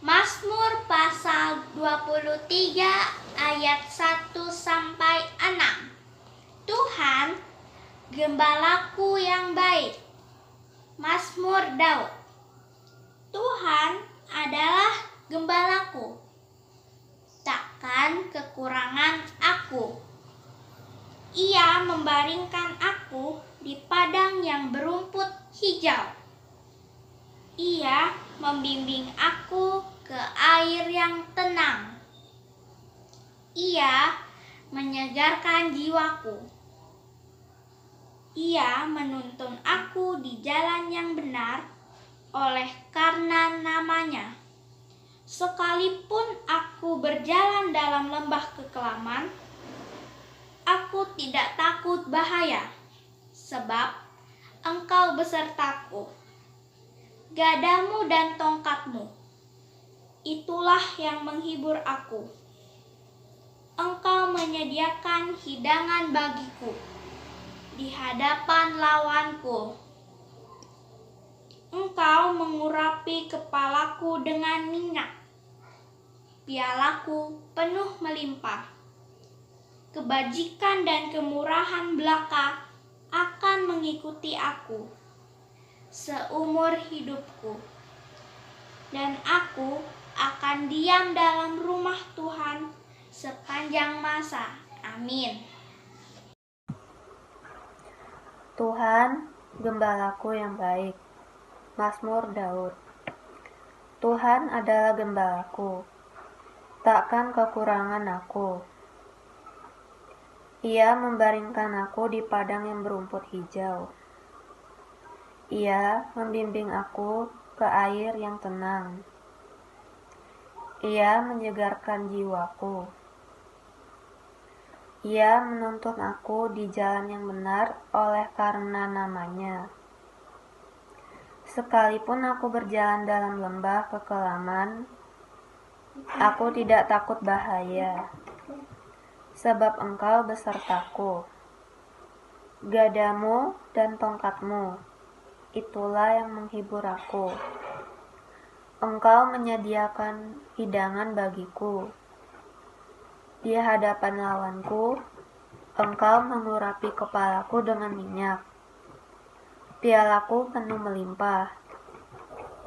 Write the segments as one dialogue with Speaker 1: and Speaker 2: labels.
Speaker 1: Mazmur pasal 23 ayat 1 sampai 6. Tuhan, gembalaku yang baik. Mazmur Daud. Tuhan adalah gembalaku, takkan kekurangan aku. Ia membaringkan aku di padang yang berumput hijau. Ia membimbing aku ke air yang tenang. Ia menyegarkan jiwaku. Ia menuntun aku di jalan yang benar oleh karena namanya. Sekalipun aku berjalan dalam lembah kekelaman, aku tidak takut bahaya, sebab Engkau besertaku. Gadamu dan tongkatmu, itulah yang menghibur aku. Engkau menyediakan hidangan bagiku di hadapan lawanku. Engkau mengurapi kepalaku dengan minyak, pialaku penuh melimpah. Kebajikan dan kemurahan belaka akan mengikuti aku seumur hidupku, dan aku akan diam dalam rumah Tuhan sepanjang masa. Amin.
Speaker 2: Tuhan, gembalaku yang baik. Mazmur Daud. Tuhan adalah gembalaku, takkan kekurangan aku. Ia membaringkan aku di padang yang berumput hijau. Ia membimbing aku ke air yang tenang. Ia menyegarkan jiwaku. Ia menuntun aku di jalan yang benar oleh karena namanya. Sekalipun aku berjalan dalam lembah kekelaman, aku tidak takut bahaya, sebab Engkau besertaku. Gadamu dan tongkatmu, itulah yang menghibur aku. Engkau menyediakan hidangan bagiku di hadapan lawanku. Engkau mengurapi kepalaku dengan minyak, pialaku penuh melimpah.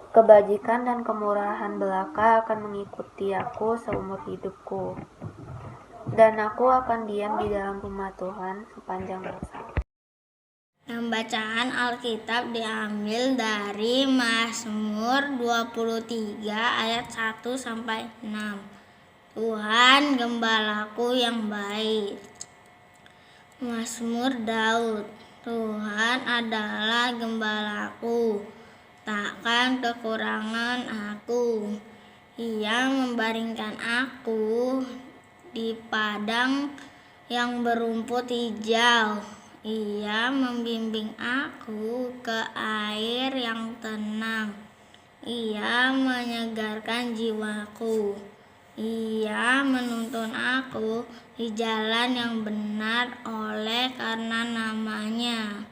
Speaker 2: Kebajikan dan kemurahan belaka akan mengikuti aku seumur hidupku, dan aku akan diam di dalam rumah Tuhan sepanjang masa.
Speaker 1: Bacaan Alkitab diambil dari Mazmur 23 ayat 1 sampai 6. Tuhan, gembalaku yang baik. Mazmur Daud. Tuhan adalah gembalaku, takkan kekurangan aku. Ia membaringkan aku di padang yang berumput hijau. Ia membimbing aku ke air yang tenang. Ia menyegarkan jiwaku. Ia menuntun aku di jalan yang benar oleh karena namanya.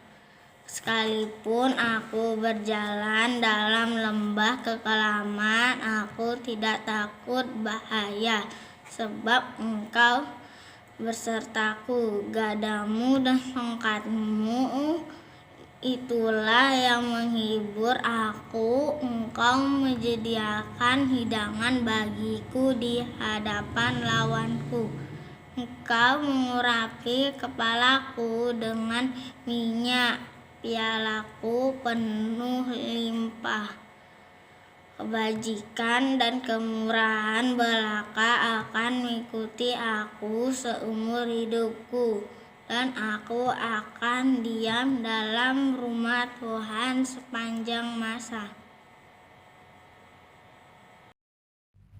Speaker 1: Sekalipun aku berjalan dalam lembah kekelaman, aku tidak takut bahaya, sebab Engkau besertaku. Gadamu dan tongkatmu, itulah yang menghibur aku. Engkau menyediakan hidangan bagiku di hadapan lawanku. Engkau mengurapi kepalaku dengan minyak, pialaku penuh limpah. Kebajikan dan kemurahan belaka akan mengikuti aku seumur hidupku, dan aku akan diam dalam rumah Tuhan sepanjang masa.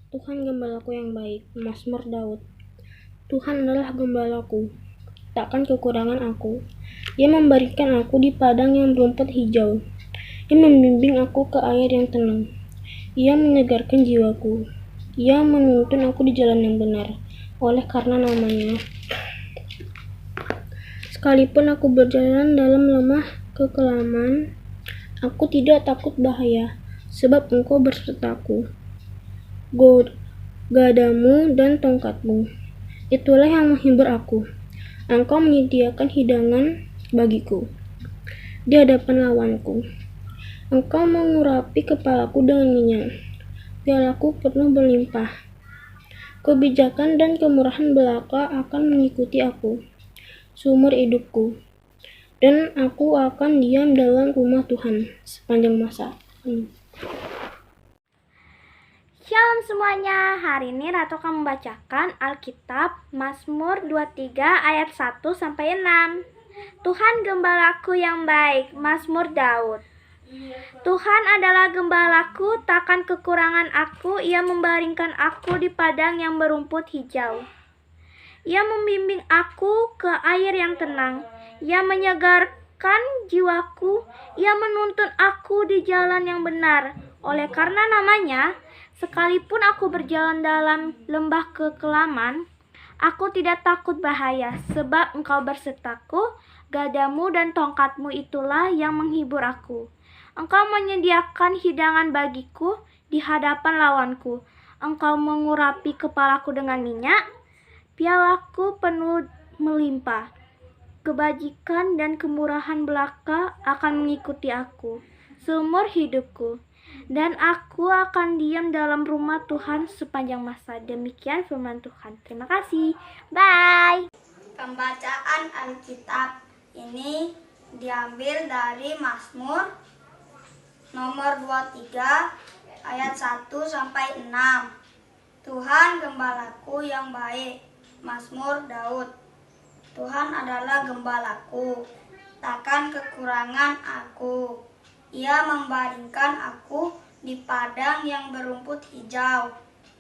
Speaker 3: Tuhan gembalaku yang baik. Mazmur Daud. Tuhan adalah gembalaku, takkan kekurangan aku. Ia memberikan aku di padang yang berumput hijau. Ia membimbing aku ke air yang tenang. Ia menyegarkan jiwaku. Ia menuntun aku di jalan yang benar, oleh karena namanya. Sekalipun aku berjalan dalam lemah kekelaman, aku tidak takut bahaya, sebab Engkau bersertaku. Gadamu dan tongkatmu, itulah yang menghibur aku. Engkau menyediakan hidangan bagiku di hadapan lawanku. Engkau mengurapi kepalaku dengan minyak, pialaku penuh berlimpah. Kebijakan dan kemurahan belaka akan mengikuti aku seumur hidupku, dan aku akan diam dalam rumah Tuhan sepanjang masa.
Speaker 4: Shalom semuanya, hari ini Ratu akan membacakan Alkitab Mazmur 23 ayat 1-6. Tuhan gembalaku yang baik, Mazmur Daud. Tuhan adalah gembalaku, takkan kekurangan aku. Ia membaringkan aku di padang yang berumput hijau. Ia membimbing aku ke air yang tenang. Ia menyegarkan jiwaku. Ia menuntun aku di jalan yang benar. Oleh karena namanya, sekalipun aku berjalan dalam lembah kekelaman, aku tidak takut bahaya, sebab Engkau bersertaku. Gadamu dan tongkatmu itulah yang menghibur aku. Engkau menyediakan hidangan bagiku di hadapan lawanku. Engkau mengurapi kepalaku dengan minyak, pialaku penuh melimpah. Kebajikan dan kemurahan belaka akan mengikuti aku seumur hidupku, dan aku akan diam dalam rumah Tuhan sepanjang masa. Demikian firman Tuhan. Terima kasih. Bye.
Speaker 1: Pembacaan Alkitab ini diambil dari Mazmur nomor 23 ayat 1-6. Tuhan gembalaku yang baik, Mazmur Daud. Tuhan adalah gembalaku, takkan kekurangan aku. Ia membaringkan aku di padang yang berumput hijau.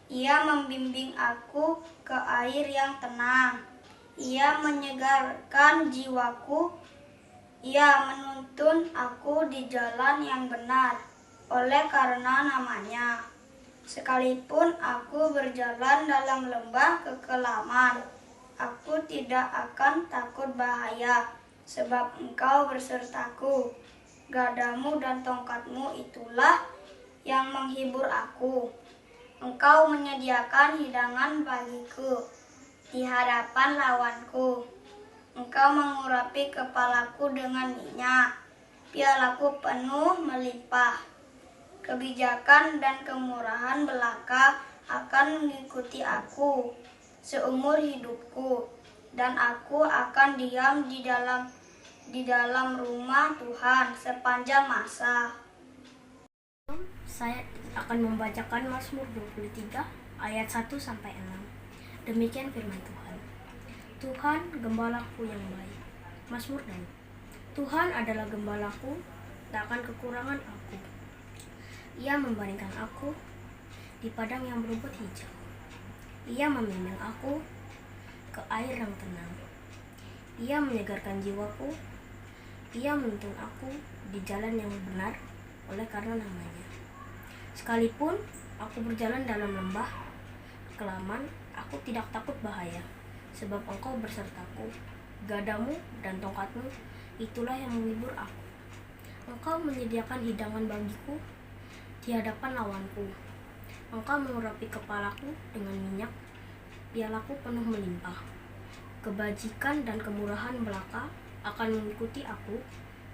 Speaker 1: Ia membimbing aku ke air yang tenang. Ia menyegarkan jiwaku. Ia menuntun aku di jalan yang benar, oleh karena namanya. Sekalipun aku berjalan dalam lembah kekelaman, aku tidak akan takut bahaya, sebab Engkau bersertaku. Gadamu dan tongkatmu itulah yang menghibur aku. Engkau menyediakan hidangan bagiku di hadapan lawanku. Engkau mengurapi kepalaku dengan minyak, pialaku penuh melimpah. Kebijakan dan kemurahan belaka akan mengikuti aku seumur hidupku, dan aku akan diam di dalam rumah Tuhan sepanjang masa.
Speaker 5: Saya akan membacakan Mazmur 23 ayat 1-6. Demikian firman Tuhan. Tuhan gembalaku yang baik. Mazmur Daud. Tuhan adalah gembalaku, takkan kekurangan aku. Ia membaringkan aku di padang yang berumput hijau. Ia membimbing aku ke air yang tenang. Ia menyegarkan jiwaku. Ia menuntun aku di jalan yang benar, oleh karena namanya. Sekalipun aku berjalan dalam lembah kekelaman, aku tidak takut bahaya, sebab Engkau bersertaku. Gadamu dan tongkatmu itulah yang menghibur aku. Engkau menyediakan hidangan bagiku di hadapan lawanku. Engkau mengurapi kepalaku dengan minyak, pialaku penuh melimpah. Kebajikan dan kemurahan belaka akan mengikuti aku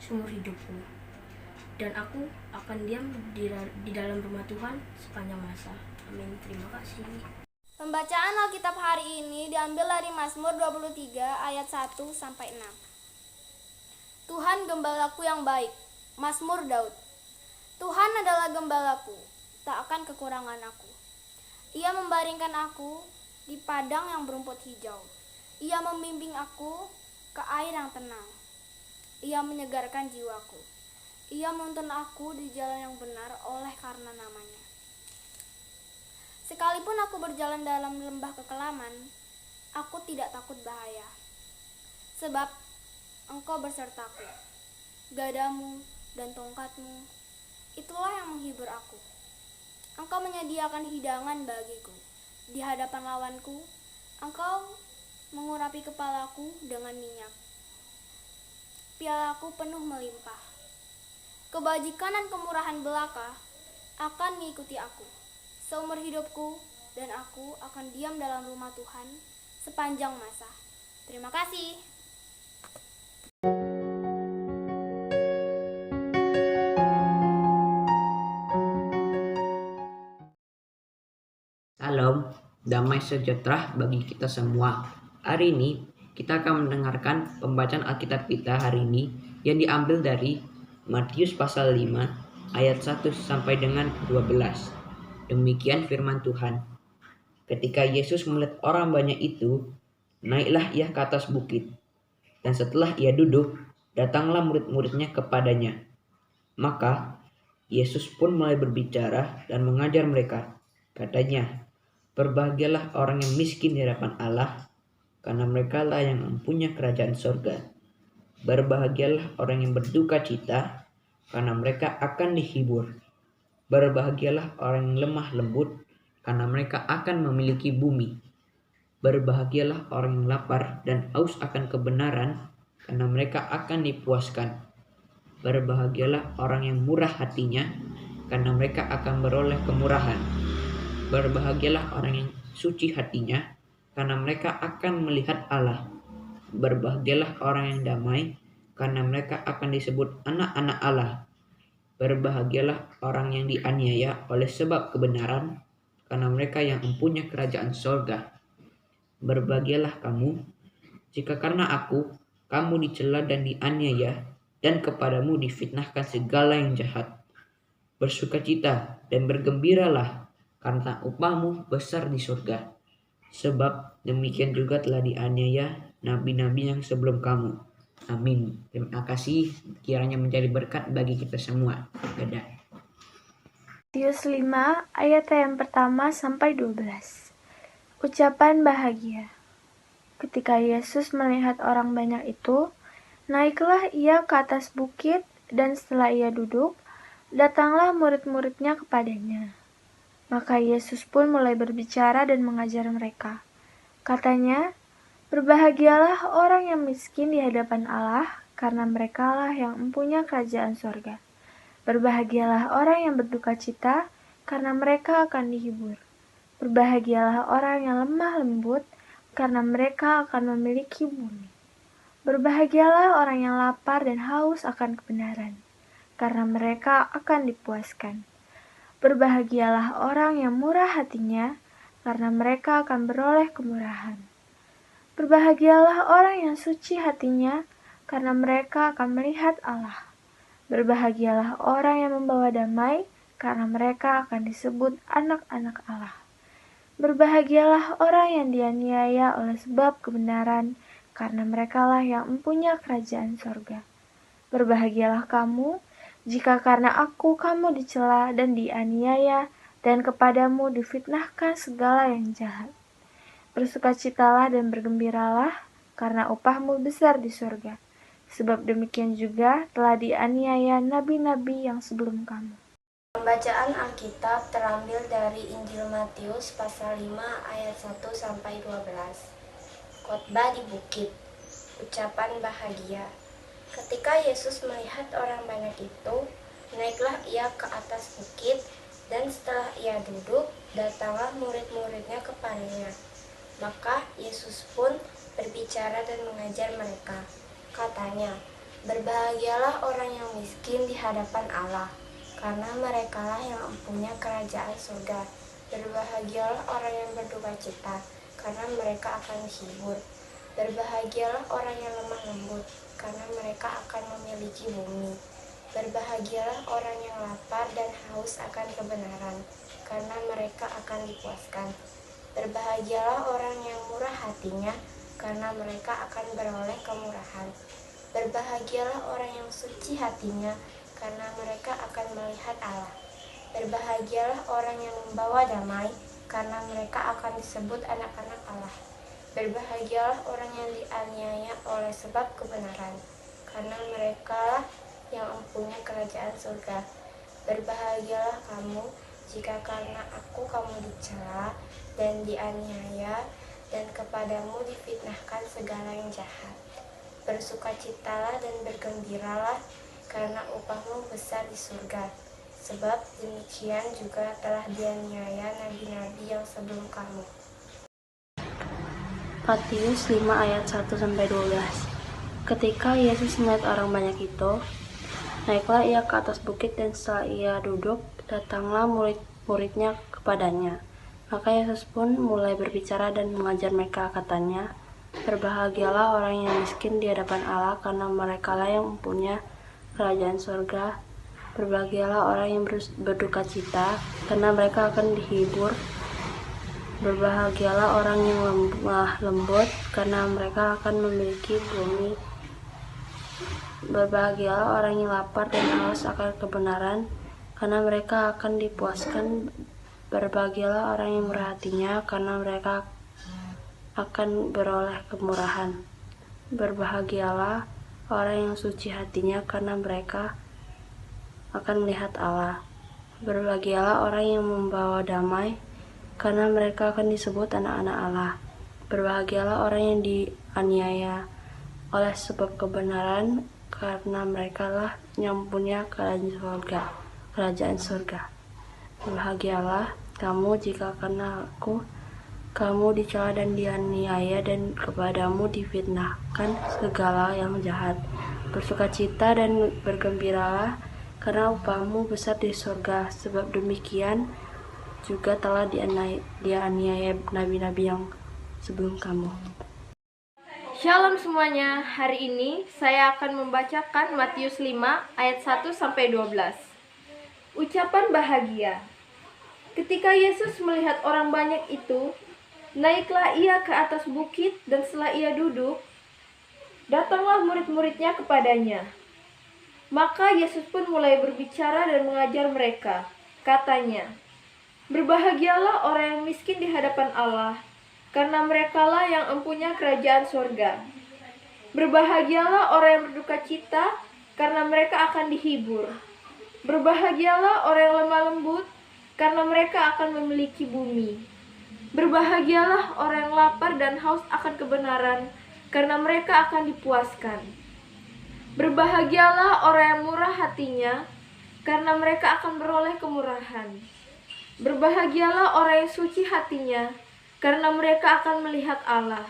Speaker 5: seumur hidupku. Dan aku akan diam di dalam rumah Tuhan sepanjang masa. Amin. Terima kasih.
Speaker 4: Pembacaan Alkitab hari ini diambil dari Mazmur 23 ayat 1 sampai 6. Tuhan gembalaku yang baik. Mazmur Daud. Tuhan adalah gembalaku, tak akan kekurangan aku. Ia membaringkan aku di padang yang berumput hijau. Ia membimbing aku ke air yang tenang. Ia menyegarkan jiwaku. Ia menuntun aku di jalan yang benar oleh karena namanya. Sekalipun aku berjalan dalam lembah kekelaman, aku tidak takut bahaya. Sebab Engkau bersertaku. Gadamu dan tongkatmu, itulah yang menghibur aku. Engkau menyediakan hidangan bagiku. Di hadapan lawanku, Engkau mengurapi kepalaku dengan minyak. Pialaku penuh melimpah. Kebajikan dan kemurahan belaka akan mengikuti aku seumur hidupku, dan aku akan diam dalam rumah Tuhan sepanjang masa. Terima kasih.
Speaker 6: Salam, damai sejahtera bagi kita semua. Hari ini kita akan mendengarkan pembacaan Alkitab kita hari ini yang diambil dari Matius pasal 5 ayat 1 sampai dengan 12. Demikian firman Tuhan. Ketika Yesus melihat orang banyak itu, naiklah ia ke atas bukit. Dan setelah ia duduk, datanglah murid-muridnya kepadanya. Maka Yesus pun mulai berbicara dan mengajar mereka. Katanya, berbahagialah orang yang miskin di hadapan Allah, karena mereka lah yang mempunyai kerajaan sorga. Berbahagialah orang yang berduka cita, karena mereka akan dihibur. Berbahagialah orang yang lemah lembut, karena mereka akan memiliki bumi. Berbahagialah orang yang lapar dan haus akan kebenaran, karena mereka akan dipuaskan. Berbahagialah orang yang murah hatinya, karena mereka akan beroleh kemurahan. Berbahagialah orang yang suci hatinya, karena mereka akan melihat Allah. Berbahagialah orang yang damai, karena mereka akan disebut anak-anak Allah. Berbahagialah orang yang dianiaya oleh sebab kebenaran, karena mereka yang mempunyai kerajaan sorga. Berbahagialah kamu, jika karena aku, kamu dicela dan dianiaya, dan kepadamu difitnahkan segala yang jahat. Bersukacita dan bergembiralah, karena upahmu besar di surga. Sebab demikian juga telah dianiaya nabi-nabi yang sebelum kamu. Amin. Terima kasih, kiranya menjadi berkat bagi kita semua. Dadah.
Speaker 7: Matius 5 ayat yang pertama sampai 12. Ucapan bahagia. Ketika Yesus melihat orang banyak itu, naiklah ia ke atas bukit, dan setelah ia duduk, datanglah murid-muridnya kepadanya. Maka Yesus pun mulai berbicara dan mengajar mereka. Katanya, berbahagialah orang yang miskin di hadapan Allah, karena merekalah yang mempunyai kerajaan sorga. Berbahagialah orang yang berduka cita, karena mereka akan dihibur. Berbahagialah orang yang lemah lembut, karena mereka akan memiliki bumi. Berbahagialah orang yang lapar dan haus akan kebenaran, karena mereka akan dipuaskan. Berbahagialah orang yang murah hatinya, karena mereka akan beroleh kemurahan. Berbahagialah orang yang suci hatinya, karena mereka akan melihat Allah. Berbahagialah orang yang membawa damai, karena mereka akan disebut anak-anak Allah. Berbahagialah orang yang dianiaya oleh sebab kebenaran, karena merekalah yang mempunyai kerajaan sorga. Berbahagialah kamu, jika karena aku kamu dicela dan dianiaya, dan kepadamu difitnahkan segala yang jahat. Bersukacitalah dan bergembiralah, karena upahmu besar di surga. Sebab demikian juga telah dianiaya nabi-nabi yang sebelum kamu.
Speaker 8: Pembacaan Alkitab terambil dari Injil Matius pasal 5 ayat 1 sampai 12. Khotbah di bukit. Ucapan bahagia. Ketika Yesus melihat orang banyak itu, naiklah ia ke atas bukit, dan setelah ia duduk, datanglah murid-muridnya kepadanya. Maka Yesus pun berbicara dan mengajar mereka. Katanya, Berbahagialah orang yang miskin di hadapan Allah, karena merekalah yang mempunyai kerajaan surga. Berbahagialah orang yang berduka cita, karena mereka akan dihibur. Berbahagialah orang yang lemah lembut, karena mereka akan memiliki bumi. Berbahagialah orang yang lapar dan haus akan kebenaran, karena mereka akan dipuaskan. Berbahagialah orang yang murah hatinya, karena mereka akan beroleh kemurahan. Berbahagialah orang yang suci hatinya, karena mereka akan melihat Allah. Berbahagialah orang yang membawa damai, karena mereka akan disebut anak-anak Allah. Berbahagialah orang yang dianiaya oleh sebab kebenaran, karena mereka yang mempunyai kerajaan surga. Berbahagialah kamu jika karena aku kamu dicela dan dianiaya, dan kepadamu difitnahkan segala yang jahat. Bersukacitalah dan bergembiralah, karena upahmu besar di surga. Sebab demikian juga telah dianiaya nabi-nabi yang sebelum kamu.
Speaker 2: Matius 5 ayat 1-12. Ketika Yesus melihat orang banyak itu, naiklah ia ke atas bukit, dan setelah ia duduk, datanglah murid-muridnya kepadanya. Maka Yesus pun mulai berbicara dan mengajar mereka, katanya, berbahagialah orang yang miskin di hadapan Allah, karena merekalah yang mempunyai kerajaan surga. Berbahagialah orang yang berduka cita, karena mereka akan dihibur. Berbahagialah orang yang lemah lembut, karena mereka akan memiliki bumi. Berbahagialah orang yang lapar dan haus akan kebenaran, karena mereka akan dipuaskan. Berbahagialah orang yang murah hatinya, karena mereka akan beroleh kemurahan. Berbahagialah orang yang suci hatinya, karena mereka akan melihat Allah. Berbahagialah orang yang membawa damai, karena mereka akan disebut anak-anak Allah. Berbahagialah orang yang dianiaya oleh sebab kebenaran, karena merekalah yang mempunyai kerajaan surga. Berbahagialah kamu jika karena aku kamu dicela dan dianiaya, dan kepadamu difitnahkan segala yang jahat. Bersukacita dan bergembiralah, karena upahmu besar di surga. Sebab demikian juga telah dianiaya nabi-nabi yang sebelum kamu.
Speaker 3: Shalom semuanya, hari ini saya akan membacakan Matius 5 ayat 1-12. Ucapan bahagia. Ketika Yesus melihat orang banyak itu, naiklah ia ke atas bukit, dan setelah ia duduk, datanglah murid-muridnya kepadanya. Maka Yesus pun mulai berbicara dan mengajar mereka, katanya, berbahagialah orang yang miskin di hadapan Allah, karena merekalah yang mempunyai kerajaan surga. Berbahagialah orang yang berduka cita, karena mereka akan dihibur. Berbahagialah orang yang lemah lembut, karena mereka akan memiliki bumi. Berbahagialah orang yang lapar dan haus akan kebenaran, karena mereka akan dipuaskan. Berbahagialah orang yang murah hatinya, karena mereka akan beroleh kemurahan. Berbahagialah orang yang suci hatinya, karena mereka akan melihat Allah.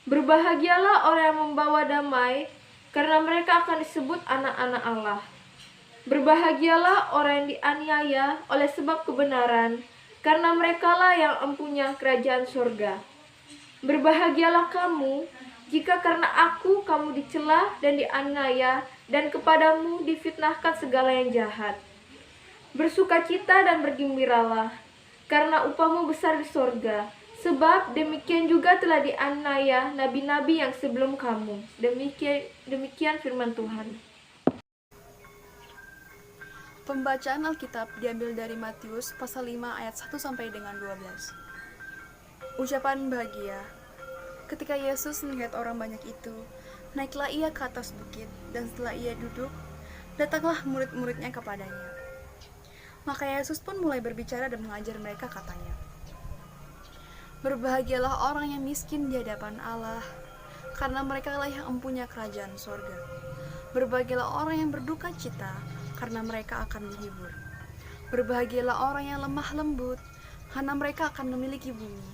Speaker 3: Berbahagialah orang yang membawa damai, karena mereka akan disebut anak-anak Allah. Berbahagialah orang yang dianiaya oleh sebab kebenaran, karena merekalah yang mempunyai kerajaan surga. Berbahagialah kamu jika karena aku kamu dicela dan dianiaya, dan kepadamu difitnahkan segala yang jahat. Bersukacita dan bergembiralah, karena upahmu besar di surga. Sebab demikian juga telah dianiaya nabi-nabi yang sebelum kamu. Demikian firman Tuhan.
Speaker 9: Pembacaan Alkitab diambil dari Matius pasal 5 ayat 1 sampai dengan 12. Ucapan bahagia. Ketika Yesus melihat orang banyak itu, naiklah ia ke atas bukit, dan setelah ia duduk, datanglah murid-muridnya kepadanya. Maka Yesus pun mulai berbicara dan mengajar mereka, katanya, berbahagialah orang yang miskin di hadapan Allah, karena merekalah yang mempunyai kerajaan surga. Berbahagialah orang yang berduka cita, karena mereka akan dihibur. Berbahagialah orang yang lemah lembut, karena mereka akan memiliki bumi.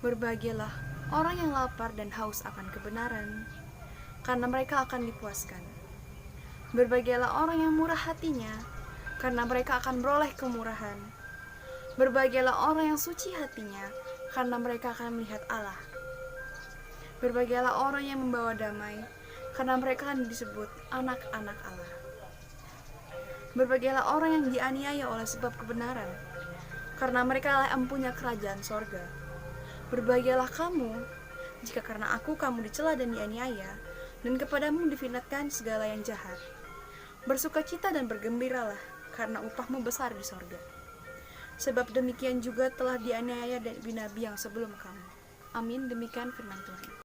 Speaker 9: Berbahagialah orang yang lapar dan haus akan kebenaran, karena mereka akan dipuaskan. Berbahagialah orang yang murah hatinya, karena mereka akan beroleh kemurahan. Berbahagialah orang yang suci hatinya, karena mereka akan melihat Allah. Berbahagialah orang yang membawa damai, karena mereka akan disebut anak-anak Allah. Berbahagialah orang yang dianiaya oleh sebab kebenaran, karena mereka lah empunya kerajaan sorga. Berbahagialah kamu, jika karena aku kamu dicela dan dianiaya, dan kepadamu difitnahkan segala yang jahat. Bersukacita dan bergembiralah, karena upahmu besar di sorga. Sebab demikian juga telah dianiaya dan nabi yang sebelum kamu. Amin, demikian firman Tuhan.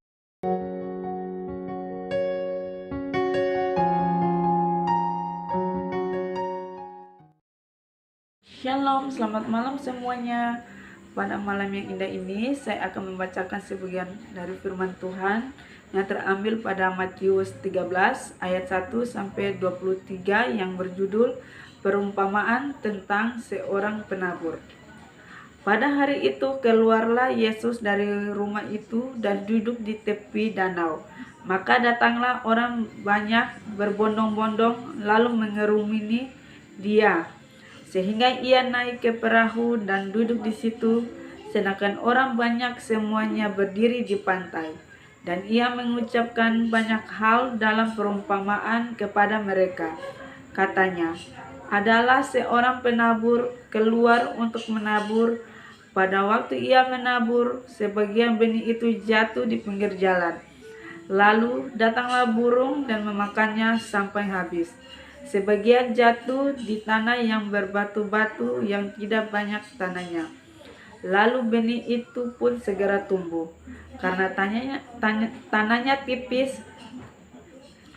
Speaker 10: Shalom, selamat malam semuanya. Pada malam yang indah ini, saya akan membacakan sebagian dari firman Tuhan yang terambil pada Matius 13 ayat 1 sampai 23 yang berjudul Perumpamaan tentang seorang penabur. Pada hari itu keluarlah Yesus dari rumah itu dan duduk di tepi danau. Maka datanglah orang banyak berbondong-bondong lalu mengerumuni dia, sehingga ia naik ke perahu dan duduk di situ, sedangkan orang banyak semuanya berdiri di pantai. Dan ia mengucapkan banyak hal dalam perumpamaan kepada mereka. Katanya, adalah seorang penabur keluar untuk menabur. Pada waktu ia menabur, sebagian benih itu jatuh di pinggir jalan. Lalu datanglah burung dan memakannya sampai habis. Sebagian jatuh di tanah yang berbatu-batu yang tidak banyak tanahnya. Lalu benih itu pun segera tumbuh, karena tanahnya tipis.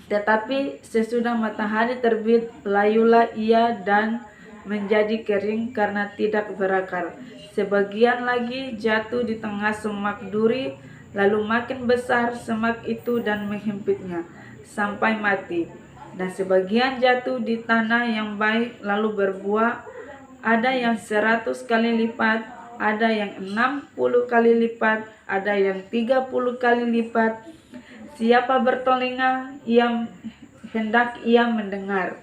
Speaker 10: Tetapi sesudah matahari terbit, layulah ia dan menjadi kering karena tidak berakar. Sebagian lagi jatuh di tengah semak duri, lalu makin besar semak itu dan menghempitnya sampai mati. Dan sebagian jatuh di tanah yang baik lalu berbuah, ada yang 100 kali lipat, ada yang 60 kali lipat, ada yang 30 kali lipat. Siapa bertelinga, hendak ia mendengar.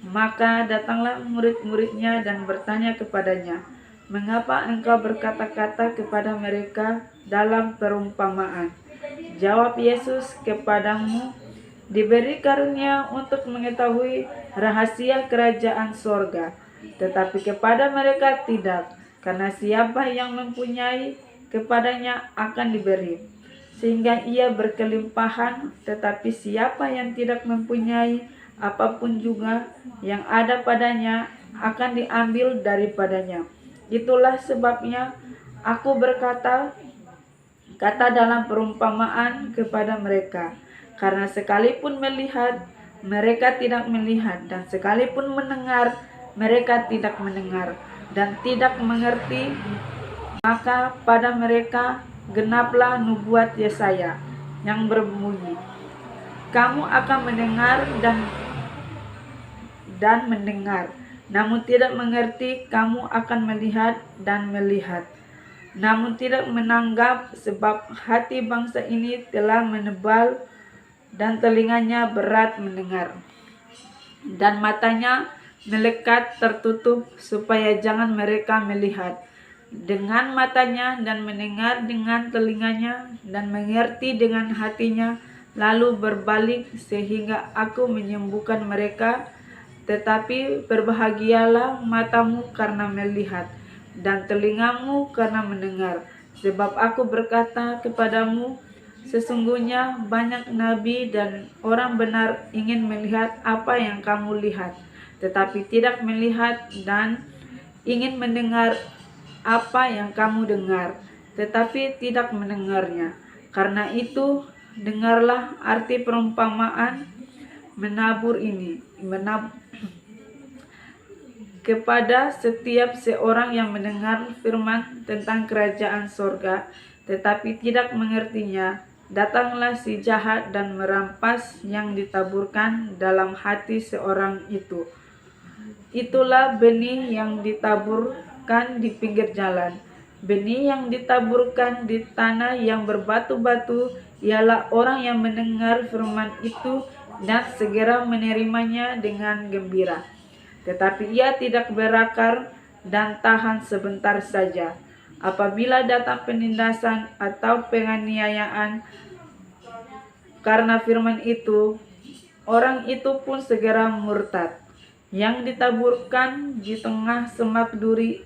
Speaker 10: Maka datanglah murid-muridnya dan bertanya kepadanya, mengapa engkau berkata-kata kepada mereka dalam perumpamaan? Jawab Yesus, kepadamu diberi karunia untuk mengetahui rahasia kerajaan sorga, tetapi kepada mereka tidak, karena siapa yang mempunyai kepadanya akan diberi, sehingga ia berkelimpahan, tetapi siapa yang tidak mempunyai apapun juga yang ada padanya akan diambil daripadanya. Itulah sebabnya aku berkata dalam perumpamaan kepada mereka. Karena sekalipun melihat, mereka tidak melihat, dan sekalipun mendengar, mereka tidak mendengar, dan tidak mengerti. Maka pada mereka genaplah nubuat Yesaya yang berbunyi, kamu akan mendengar dan mendengar, namun tidak mengerti. Kamu akan melihat dan melihat, namun tidak menanggap, sebab hati bangsa ini telah menebal dan telinganya berat mendengar, dan matanya melekat tertutup, supaya jangan mereka melihat dengan matanya, dan mendengar dengan telinganya, dan mengerti dengan hatinya, lalu berbalik, sehingga aku menyembuhkan mereka. Tetapi berbahagialah matamu karena melihat, dan telingamu karena mendengar. Sebab aku berkata kepadamu, sesungguhnya banyak nabi dan orang benar ingin melihat apa yang kamu lihat, tetapi tidak melihat, dan ingin mendengar apa yang kamu dengar, tetapi tidak mendengarnya. Karena itu, dengarlah arti perumpamaan menabur ini. Kepada setiap seorang yang mendengar firman tentang kerajaan sorga, tetapi tidak mengertinya, datanglah si jahat dan merampas yang ditaburkan dalam hati seorang itu. Itulah benih yang ditaburkan di pinggir jalan. Benih yang ditaburkan di tanah yang berbatu-batu ialah orang yang mendengar firman itu dan segera menerimanya dengan gembira. Tetapi ia tidak berakar dan tahan sebentar saja. Apabila datang penindasan atau penganiayaan karena firman itu, orang itu pun segera murtad. Yang ditaburkan di tengah semak duri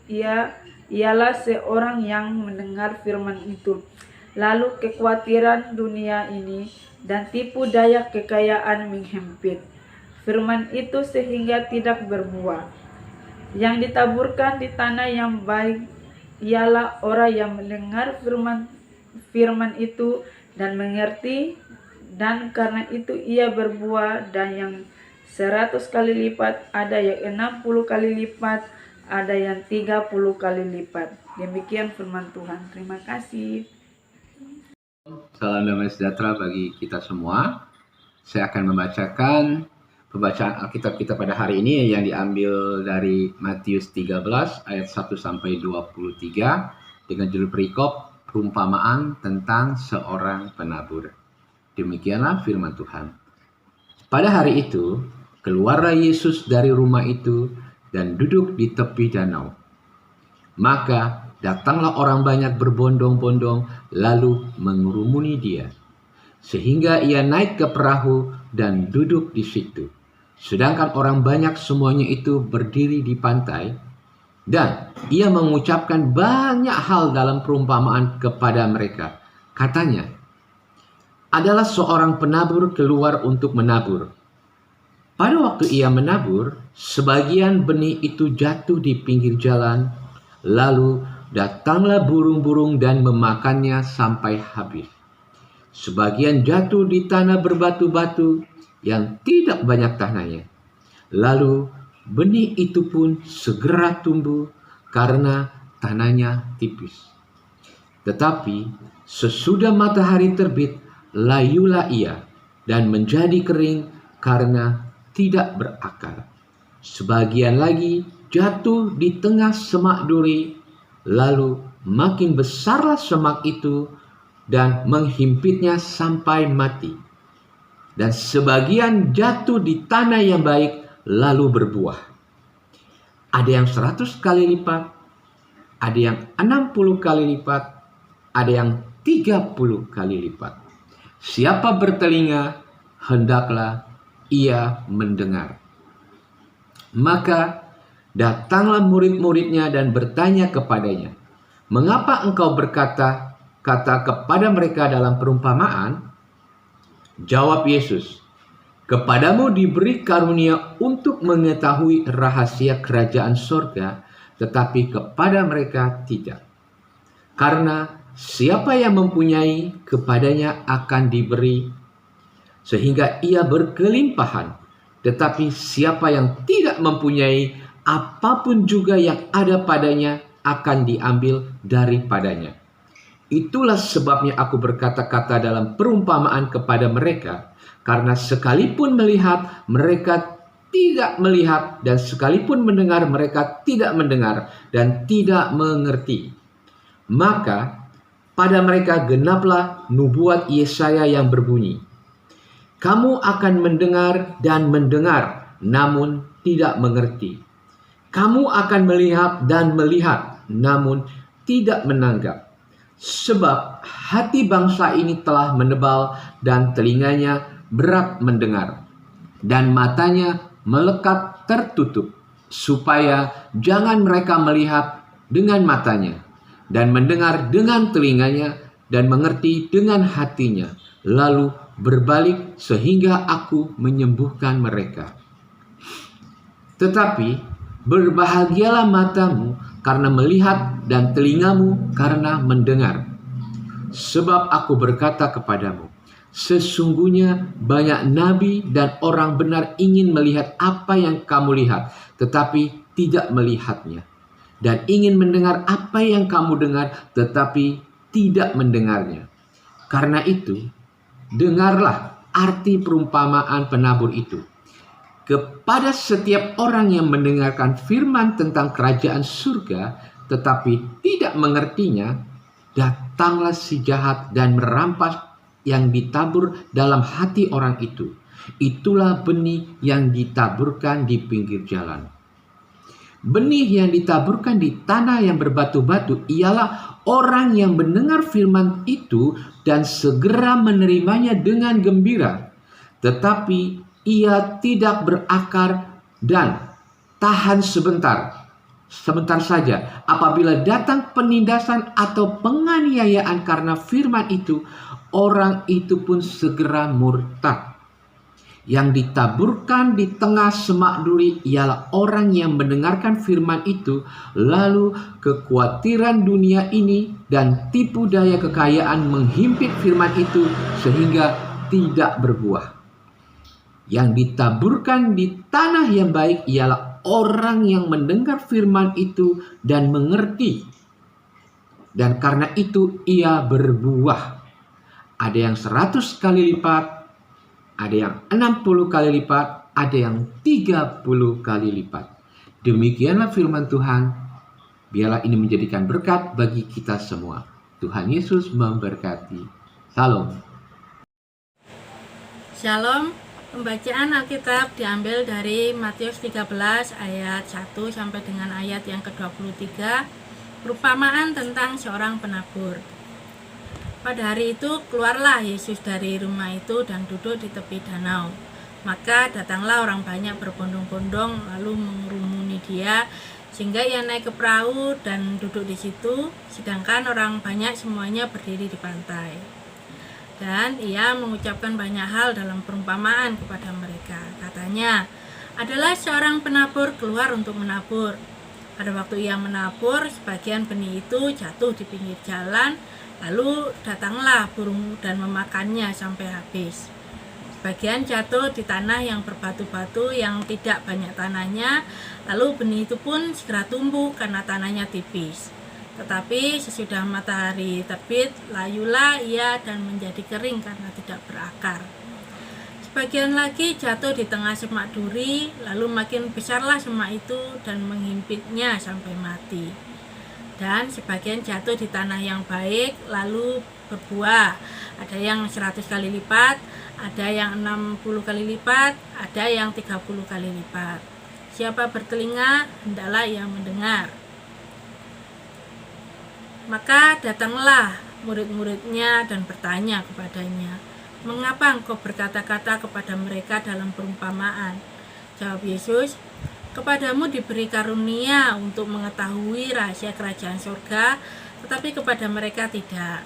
Speaker 10: ialah seorang yang mendengar firman itu. Lalu kekhawatiran dunia ini dan tipu daya kekayaan menghempit firman itu sehingga tidak berbuah. Yang ditaburkan di tanah yang baik ialah orang yang mendengar firman itu dan mengerti, dan karena itu ia berbuah, dan yang 100 kali lipat, ada yang 60 kali lipat, ada yang 30 kali lipat. Demikian firman Tuhan. Terima kasih.
Speaker 11: Salam damai sejahtera bagi kita semua. Saya akan membacakan pembacaan Alkitab kita pada hari ini yang diambil dari Matius 13 ayat 1 sampai 23 dengan judul perikop perumpamaan tentang seorang penabur. Demikianlah firman Tuhan. Pada hari itu, keluarlah Yesus dari rumah itu dan duduk di tepi danau. Maka datanglah orang banyak berbondong-bondong lalu mengurumuni dia, sehingga ia naik ke perahu dan duduk di situ. Sedangkan orang banyak semuanya itu berdiri di pantai, dan ia mengucapkan banyak hal dalam perumpamaan kepada mereka. Katanya, adalah seorang penabur keluar untuk menabur. Pada waktu ia menabur, sebagian benih itu jatuh di pinggir jalan, lalu datanglah burung-burung dan memakannya sampai habis. Sebagian jatuh di tanah berbatu-batu yang tidak banyak tanahnya. Lalu benih itu pun segera tumbuh karena tanahnya tipis. Tetapi sesudah matahari terbit, layulah ia dan menjadi kering karena tidak berakar. Sebagian lagi jatuh di tengah semak duri, lalu makin besarlah semak itu dan menghimpitnya sampai mati. Dan sebagian jatuh di tanah yang baik lalu berbuah. Ada yang 100 kali lipat, ada yang 60 kali lipat, ada yang 30 kali lipat. Siapa bertelinga, hendaklah ia mendengar. Maka datanglah murid-muridnya dan bertanya kepadanya, mengapa engkau berkata-kata kepada mereka dalam perumpamaan? Jawab Yesus, kepadamu diberi karunia untuk mengetahui rahasia kerajaan sorga, tetapi kepada mereka tidak. Karena siapa yang mempunyai, kepadanya akan diberi, sehingga ia berkelimpahan. Tetapi siapa yang tidak mempunyai, apapun juga yang ada padanya akan diambil daripadanya. Itulah sebabnya aku berkata-kata dalam perumpamaan kepada mereka, karena sekalipun melihat, mereka tidak melihat, dan sekalipun mendengar, mereka tidak mendengar dan tidak mengerti. Maka pada mereka genaplah nubuat Yesaya yang berbunyi, kamu akan mendengar dan mendengar, namun tidak mengerti. Kamu akan melihat dan melihat, namun tidak menanggap. Sebab hati bangsa ini telah menebal dan telinganya berat mendengar, dan matanya melekat tertutup, supaya jangan mereka melihat dengan matanya, dan mendengar dengan telinganya, dan mengerti dengan hatinya, lalu berbalik sehingga aku menyembuhkan mereka. Tetapi berbahagialah matamu karena melihat dan telingamu karena mendengar. Sebab aku berkata kepadamu, sesungguhnya banyak nabi dan orang benar ingin melihat apa yang kamu lihat, tetapi tidak melihatnya. Dan ingin mendengar apa yang kamu dengar, tetapi tidak mendengarnya. Karena itu, dengarlah arti perumpamaan penabur itu. Kepada setiap orang yang mendengarkan firman tentang kerajaan surga, tetapi tidak mengertinya, datanglah si jahat dan merampas yang ditabur dalam hati orang itu. Itulah benih yang ditaburkan di pinggir jalan. Benih yang ditaburkan di tanah yang berbatu-batu ialah orang yang mendengar firman itu dan segera menerimanya dengan gembira. Tetapi ia tidak berakar dan tahan sebentar saja. Apabila datang penindasan atau penganiayaan karena firman itu, orang itu pun segera murtad. Yang ditaburkan di tengah semak duri ialah orang yang mendengarkan firman itu, lalu kekhawatiran dunia ini dan tipu daya kekayaan menghimpit firman itu sehingga tidak berbuah. Yang ditaburkan di tanah yang baik ialah orang yang mendengar firman itu dan mengerti, dan karena itu ia berbuah. Ada yang 100 kali lipat, ada yang 60 kali lipat, ada yang 30 kali lipat. Demikianlah firman Tuhan. Biarlah ini menjadikan berkat bagi kita semua. Tuhan Yesus memberkati. Salam.
Speaker 12: Shalom. Pembacaan Alkitab diambil dari Matius 13 ayat 1 sampai dengan ayat yang ke-23. Perumpamaan tentang seorang penabur. Pada hari itu keluarlah Yesus dari rumah itu dan duduk di tepi danau. Maka datanglah orang banyak berbondong-bondong lalu mengerumuni dia, sehingga ia naik ke perahu dan duduk di situ, sedangkan orang banyak semuanya berdiri di pantai. Dan ia mengucapkan banyak hal dalam perumpamaan kepada mereka. Katanya, adalah seorang penabur keluar untuk menabur. Pada waktu ia menabur, sebagian benih itu jatuh di pinggir jalan, lalu datanglah burung dan memakannya sampai habis. Sebagian jatuh di tanah yang berbatu-batu yang tidak banyak tanahnya, lalu benih itu pun segera tumbuh karena tanahnya tipis. Tetapi sesudah matahari terbit, layulah ia dan menjadi kering karena tidak berakar. Sebagian lagi jatuh di tengah semak duri, lalu makin besarlah semak itu dan menghimpitnya sampai mati. Dan sebagian jatuh di tanah yang baik, lalu berbuah. Ada yang 100 kali lipat, ada yang 60 kali lipat, ada yang 30 kali lipat. Siapa bertelinga, hendaklah ia mendengar. Maka datanglah murid-muridnya dan bertanya kepadanya, "Mengapa engkau berkata-kata kepada mereka dalam perumpamaan?" Jawab Yesus, "Kepadamu diberi karunia untuk mengetahui rahasia kerajaan surga, tetapi kepada mereka tidak.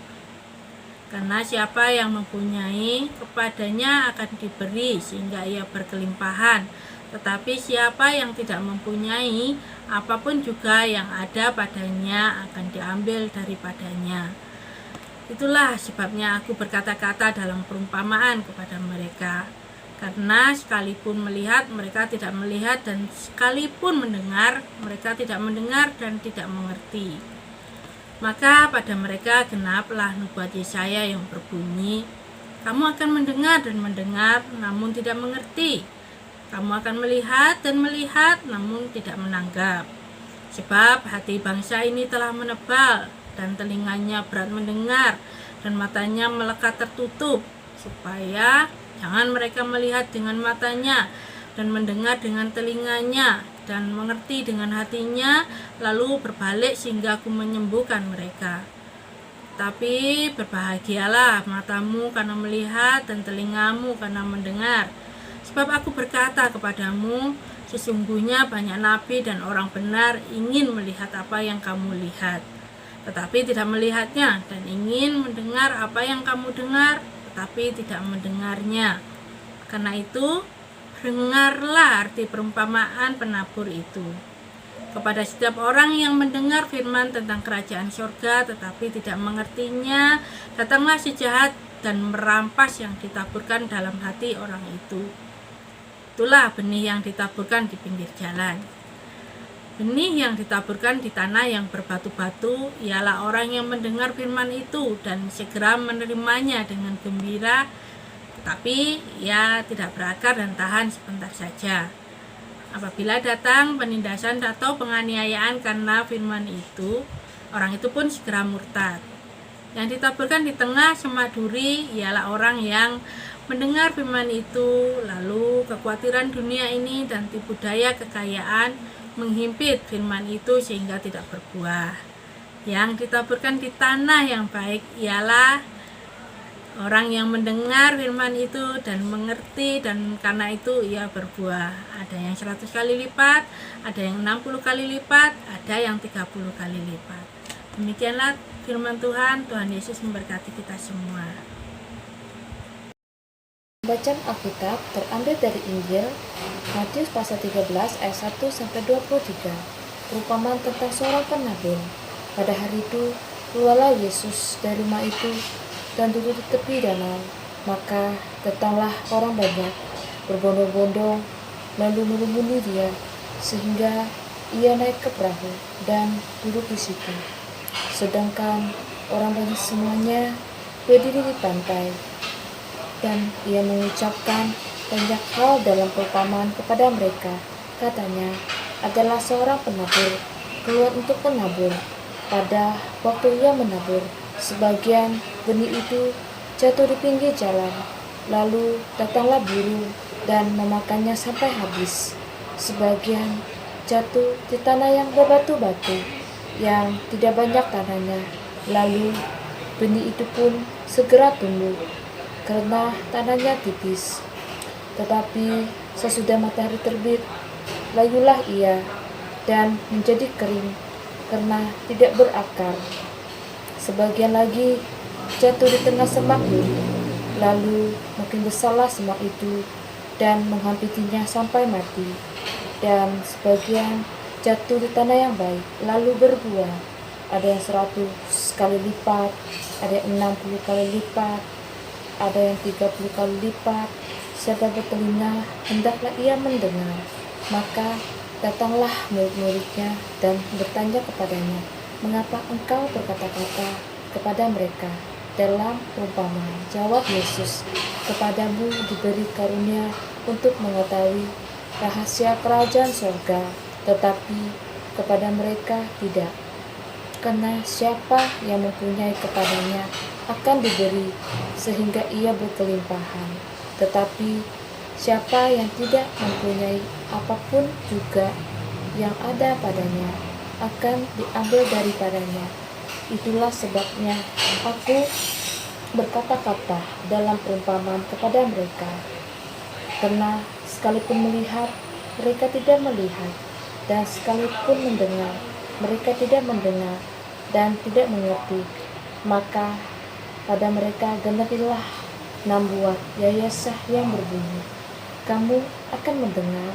Speaker 12: Karena siapa yang mempunyai, kepadanya akan diberi sehingga ia berkelimpahan. Tetapi siapa yang tidak mempunyai, apapun juga yang ada padanya akan diambil daripadanya. Itulah sebabnya aku berkata-kata dalam perumpamaan kepada mereka. Karena sekalipun melihat, mereka tidak melihat, dan sekalipun mendengar, mereka tidak mendengar dan tidak mengerti. Maka pada mereka genaplah nubuat Yesaya yang berbunyi, kamu akan mendengar dan mendengar, namun tidak mengerti. Kamu akan melihat dan melihat, namun tidak menanggap. Sebab hati bangsa ini telah menebal, dan telinganya berat mendengar, dan matanya melekat tertutup, supaya jangan mereka melihat dengan matanya, dan mendengar dengan telinganya, dan mengerti dengan hatinya, lalu berbalik sehingga aku menyembuhkan mereka. Tapi berbahagialah matamu karena melihat, dan telingamu karena mendengar. Sebab aku berkata kepadamu, sesungguhnya banyak nabi dan orang benar ingin melihat apa yang kamu lihat, tetapi tidak melihatnya, dan ingin mendengar apa yang kamu dengar, tetapi tidak mendengarnya. Karena itu, dengarlah arti perumpamaan penabur itu. Kepada setiap orang yang mendengar firman tentang kerajaan surga tetapi tidak mengertinya, datanglah si jahat dan merampas yang ditaburkan dalam hati orang itu. Itulah benih yang ditaburkan di pinggir jalan. Benih yang ditaburkan di tanah yang berbatu-batu ialah orang yang mendengar firman itu dan segera menerimanya dengan gembira, tetapi ia tidak berakar dan tahan sebentar saja. Apabila datang penindasan atau penganiayaan karena firman itu, orang itu pun segera murtad. Yang ditaburkan di tengah semak duri ialah orang yang Mendengar firman itu, lalu kekhawatiran dunia ini dan tipu daya kekayaan menghimpit firman itu sehingga tidak berbuah. Yang ditaburkan di tanah yang baik ialah orang yang mendengar firman itu dan mengerti, dan karena itu ia berbuah. Ada yang 100 kali lipat, ada yang 60 kali lipat, ada yang 30 kali lipat. Demikianlah firman Tuhan. Tuhan Yesus memberkati kita semua.
Speaker 13: Bacaan Alkitab terambil dari Injil Matius pasal 13 ayat 1 sampai 23. Perumpamaan tentang seorang penabur. Pada hari itu keluarlah Yesus dari rumah itu dan duduk di tepi danau. Maka datanglah orang banyak berbondong-bondong lalu merumuni dia, sehingga ia naik ke perahu dan duduk di situ. Sedangkan orang banyak semuanya berdiri di pantai. Dan ia mengucapkan banyak hal dalam perumpamaan kepada mereka. Katanya, adalah seorang penabur keluar untuk menabur. Pada waktu ia menabur, sebagian benih itu jatuh di pinggir jalan. Lalu datanglah burung dan memakannya sampai habis. Sebagian jatuh di tanah yang berbatu-batu, yang tidak banyak tanahnya. Lalu benih itu pun segera tumbuh, karena tanahnya tipis. Tetapi sesudah matahari terbit, layulah ia dan menjadi kering karena tidak berakar. Sebagian lagi jatuh di tengah semak duri, lalu makin besarlah semak itu dan menghampirinya sampai mati. Dan sebagian jatuh di tanah yang baik, lalu berbuah. Ada yang 100 kali lipat, ada yang 60 kali lipat, ada yang 30 kali lipat. Siapa bertelinga, hendaklah ia mendengar. Maka datanglah murid-muridnya dan bertanya kepadanya, mengapa engkau berkata-kata kepada mereka dalam perumpamaan? Jawab Yesus, kepadamu diberi karunia untuk mengetahui rahasia kerajaan surga, tetapi kepada mereka tidak. Karena siapa yang mempunyai kepadanya akan diberi sehingga ia berkelimpahan, tetapi siapa yang tidak mempunyai apapun juga yang ada padanya akan diambil daripadanya. Itulah sebabnya aku berkata-kata dalam perumpamaan kepada mereka, karena sekalipun melihat mereka tidak melihat, dan sekalipun mendengar mereka tidak mendengar dan tidak mengerti. Maka pada mereka genapilah 6 buah yayasah yang berbunyi, kamu akan mendengar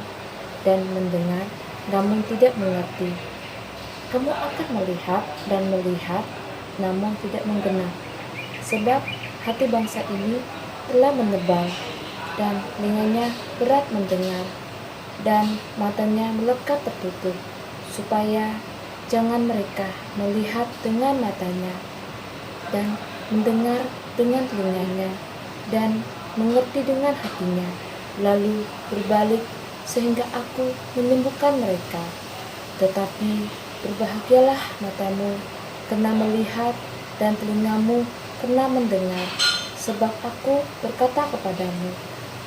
Speaker 13: dan mendengar, namun tidak mengerti. Kamu akan melihat dan melihat, namun tidak menggenap. Sebab hati bangsa ini telah menebal, dan telinganya berat mendengar, dan matanya melekat tertutup, supaya jangan mereka melihat dengan matanya, dan mendengar dengan telinganya, dan mengerti dengan hatinya, lalu berbalik sehingga aku menyembuhkan mereka. Tetapi berbahagialah matamu karena melihat dan telingamu karena mendengar, sebab aku berkata kepadamu,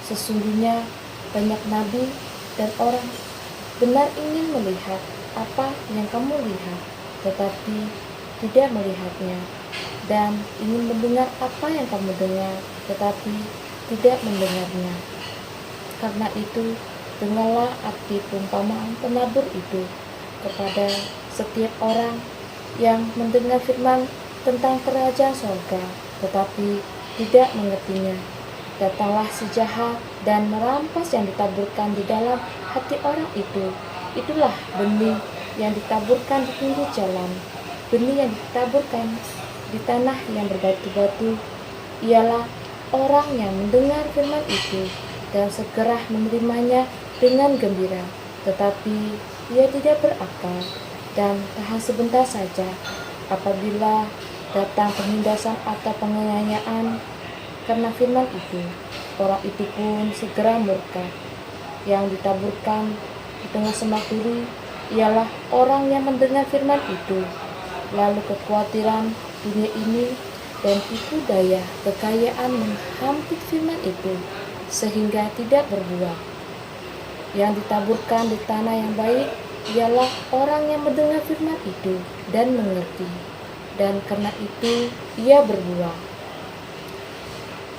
Speaker 13: sesungguhnya banyak nabi dan orang benar ingin melihat apa yang kamu lihat, tetapi tidak melihatnya, dan ingin mendengar apa yang kamu dengar, tetapi tidak mendengarnya. Karena itu, dengarlah arti perumpamaan penabur itu kepada setiap orang yang mendengar firman tentang kerajaan surga, tetapi tidak mengertinya. Datanglah si jahat dan merampas yang ditaburkan di dalam hati orang itu. Itulah benih yang ditaburkan di pinggir jalan. Benih yang ditaburkan di tanah yang berbatu-batu ialah orang yang mendengar firman itu dan segera menerimanya dengan gembira, tetapi ia tidak berakal dan tahan sebentar saja. Apabila datang penindasan atau penganiayaan karena firman itu, orang itu pun segera murka. Yang ditaburkan di tengah semak duri ialah orang yang mendengar firman itu, lalu kekhawatiran dunia ini dan tipu daya kekayaan menghampiri firman itu sehingga tidak berbuah. Yang ditaburkan di tanah yang baik ialah orang yang mendengar firman itu dan mengerti, dan karena itu ia berbuah.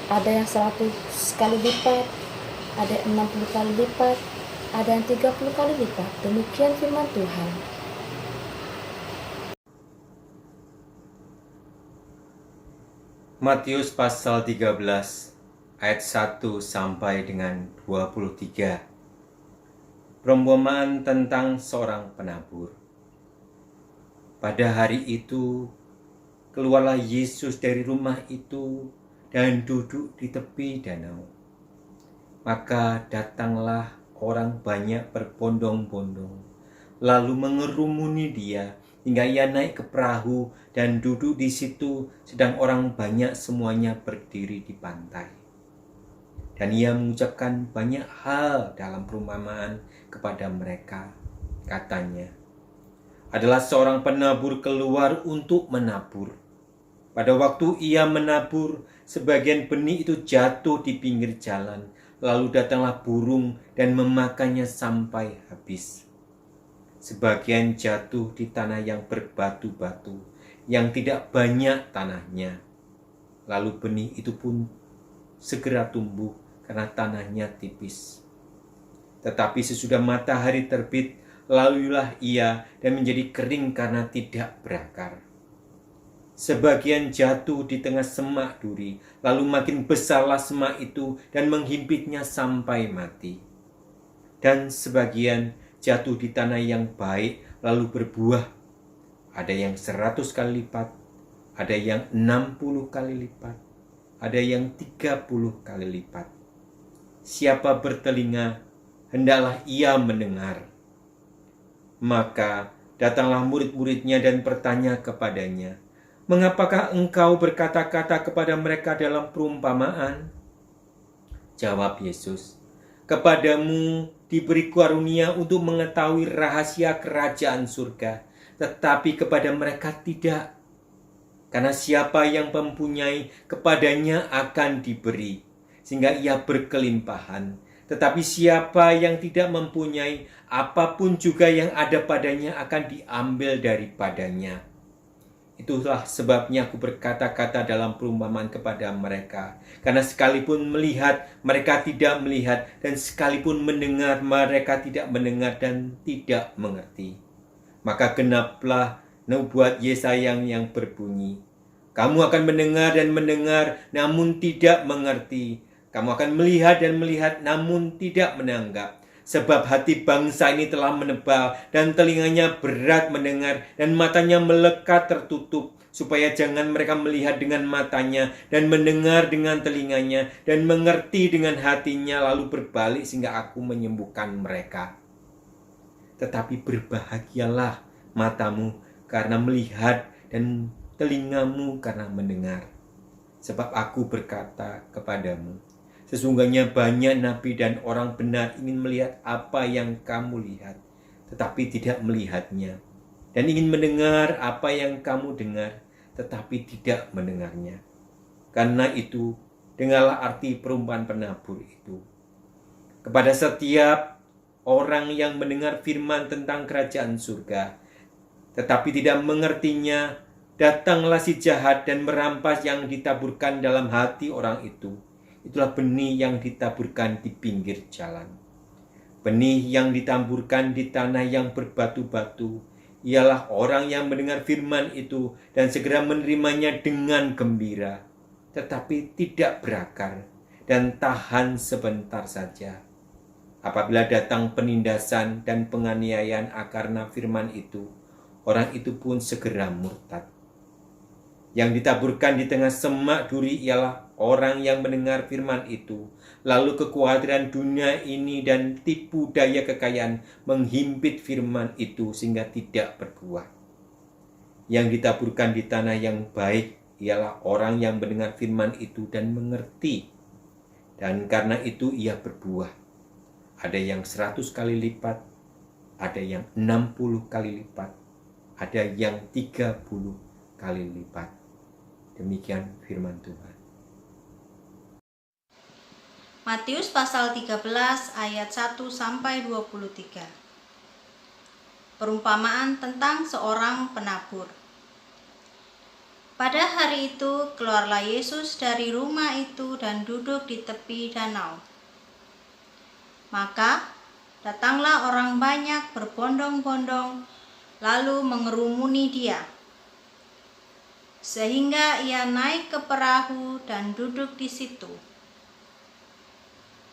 Speaker 13: Ada yang 100 kali lipat, ada yang 60 kali lipat, ada yang 30 kali lipat. Demikian firman Tuhan.
Speaker 14: Matius pasal 13 ayat 1 sampai dengan 23. Perumpamaan tentang seorang penabur. Pada hari itu, keluarlah Yesus dari rumah itu dan duduk di tepi danau. Maka datanglah orang banyak berbondong-bondong, lalu mengerumuni dia hingga ia naik ke perahu dan duduk di situ, sedang orang banyak semuanya berdiri di pantai. Dan ia mengucapkan banyak hal dalam perumpamaan kepada mereka. Katanya, adalah seorang penabur keluar untuk menabur. Pada waktu ia menabur, sebagian benih itu jatuh di pinggir jalan, lalu datanglah burung dan memakannya sampai habis. Sebagian jatuh di tanah yang berbatu-batu, yang tidak banyak tanahnya. Lalu benih itu pun segera tumbuh karena tanahnya tipis. Tetapi sesudah matahari terbit, lalulah ia dan menjadi kering karena tidak berakar. Sebagian jatuh di tengah semak duri, lalu makin besarlah semak itu dan menghimpitnya sampai mati. Dan sebagian jatuh di tanah yang baik, lalu berbuah. Ada yang 100 kali lipat, ada yang 60 kali lipat, ada yang 30 kali lipat. Siapa bertelinga, hendaklah ia mendengar. Maka datanglah murid-muridnya dan bertanya kepadanya, mengapakah engkau berkata-kata kepada mereka dalam perumpamaan? Jawab Yesus, kepadamu diberi karunia untuk mengetahui rahasia kerajaan surga, tetapi kepada mereka tidak. Karena siapa yang mempunyai, kepadanya akan diberi, sehingga ia berkelimpahan. Tetapi siapa yang tidak mempunyai, apapun juga yang ada padanya akan diambil daripadanya. Itulah sebabnya aku berkata-kata dalam perumpamaan kepada mereka. Karena sekalipun melihat, mereka tidak melihat. Dan sekalipun mendengar, mereka tidak mendengar dan tidak mengerti. Maka genaplah nubuat Yesaya yang berbunyi, kamu akan mendengar dan mendengar, namun tidak mengerti. Kamu akan melihat dan melihat, namun tidak menanggap. Sebab hati bangsa ini telah menebal, dan telinganya berat mendengar, dan matanya melekat tertutup, supaya jangan mereka melihat dengan matanya, dan mendengar dengan telinganya, dan mengerti dengan hatinya, lalu berbalik sehingga aku menyembuhkan mereka. Tetapi berbahagialah matamu karena melihat, dan telingamu karena mendengar. Sebab aku berkata kepadamu, sesungguhnya banyak nabi dan orang benar ingin melihat apa yang kamu lihat, tetapi tidak melihatnya. Dan ingin mendengar apa yang kamu dengar, tetapi tidak mendengarnya. Karena itu, dengarlah arti perumpamaan penabur itu. Kepada setiap orang yang mendengar firman tentang kerajaan surga, tetapi tidak mengertinya, datanglah si jahat dan merampas yang ditaburkan dalam hati orang itu. Itulah benih yang ditaburkan di pinggir jalan. Benih yang ditaburkan di tanah yang berbatu-batu ialah orang yang mendengar firman itu dan segera menerimanya dengan gembira, tetapi tidak berakar dan tahan sebentar saja. Apabila datang penindasan dan penganiayaan karena firman itu, orang itu pun segera murtad. Yang ditaburkan di tengah semak duri ialah orang yang mendengar firman itu, lalu kekhawatiran dunia ini dan tipu daya kekayaan menghimpit firman itu sehingga tidak berbuah. Yang ditaburkan di tanah yang baik ialah orang yang mendengar firman itu dan mengerti, dan karena itu ia berbuah. Ada yang 100 kali lipat, ada yang 60 kali lipat, ada yang 30 kali lipat. Demikian firman Tuhan.
Speaker 15: Matius pasal 13 ayat 1 sampai 23. Perumpamaan tentang seorang penabur. Pada hari itu keluarlah Yesus dari rumah itu dan duduk di tepi danau. Maka datanglah orang banyak berbondong-bondong lalu mengerumuni dia, sehingga ia naik ke perahu dan duduk di situ.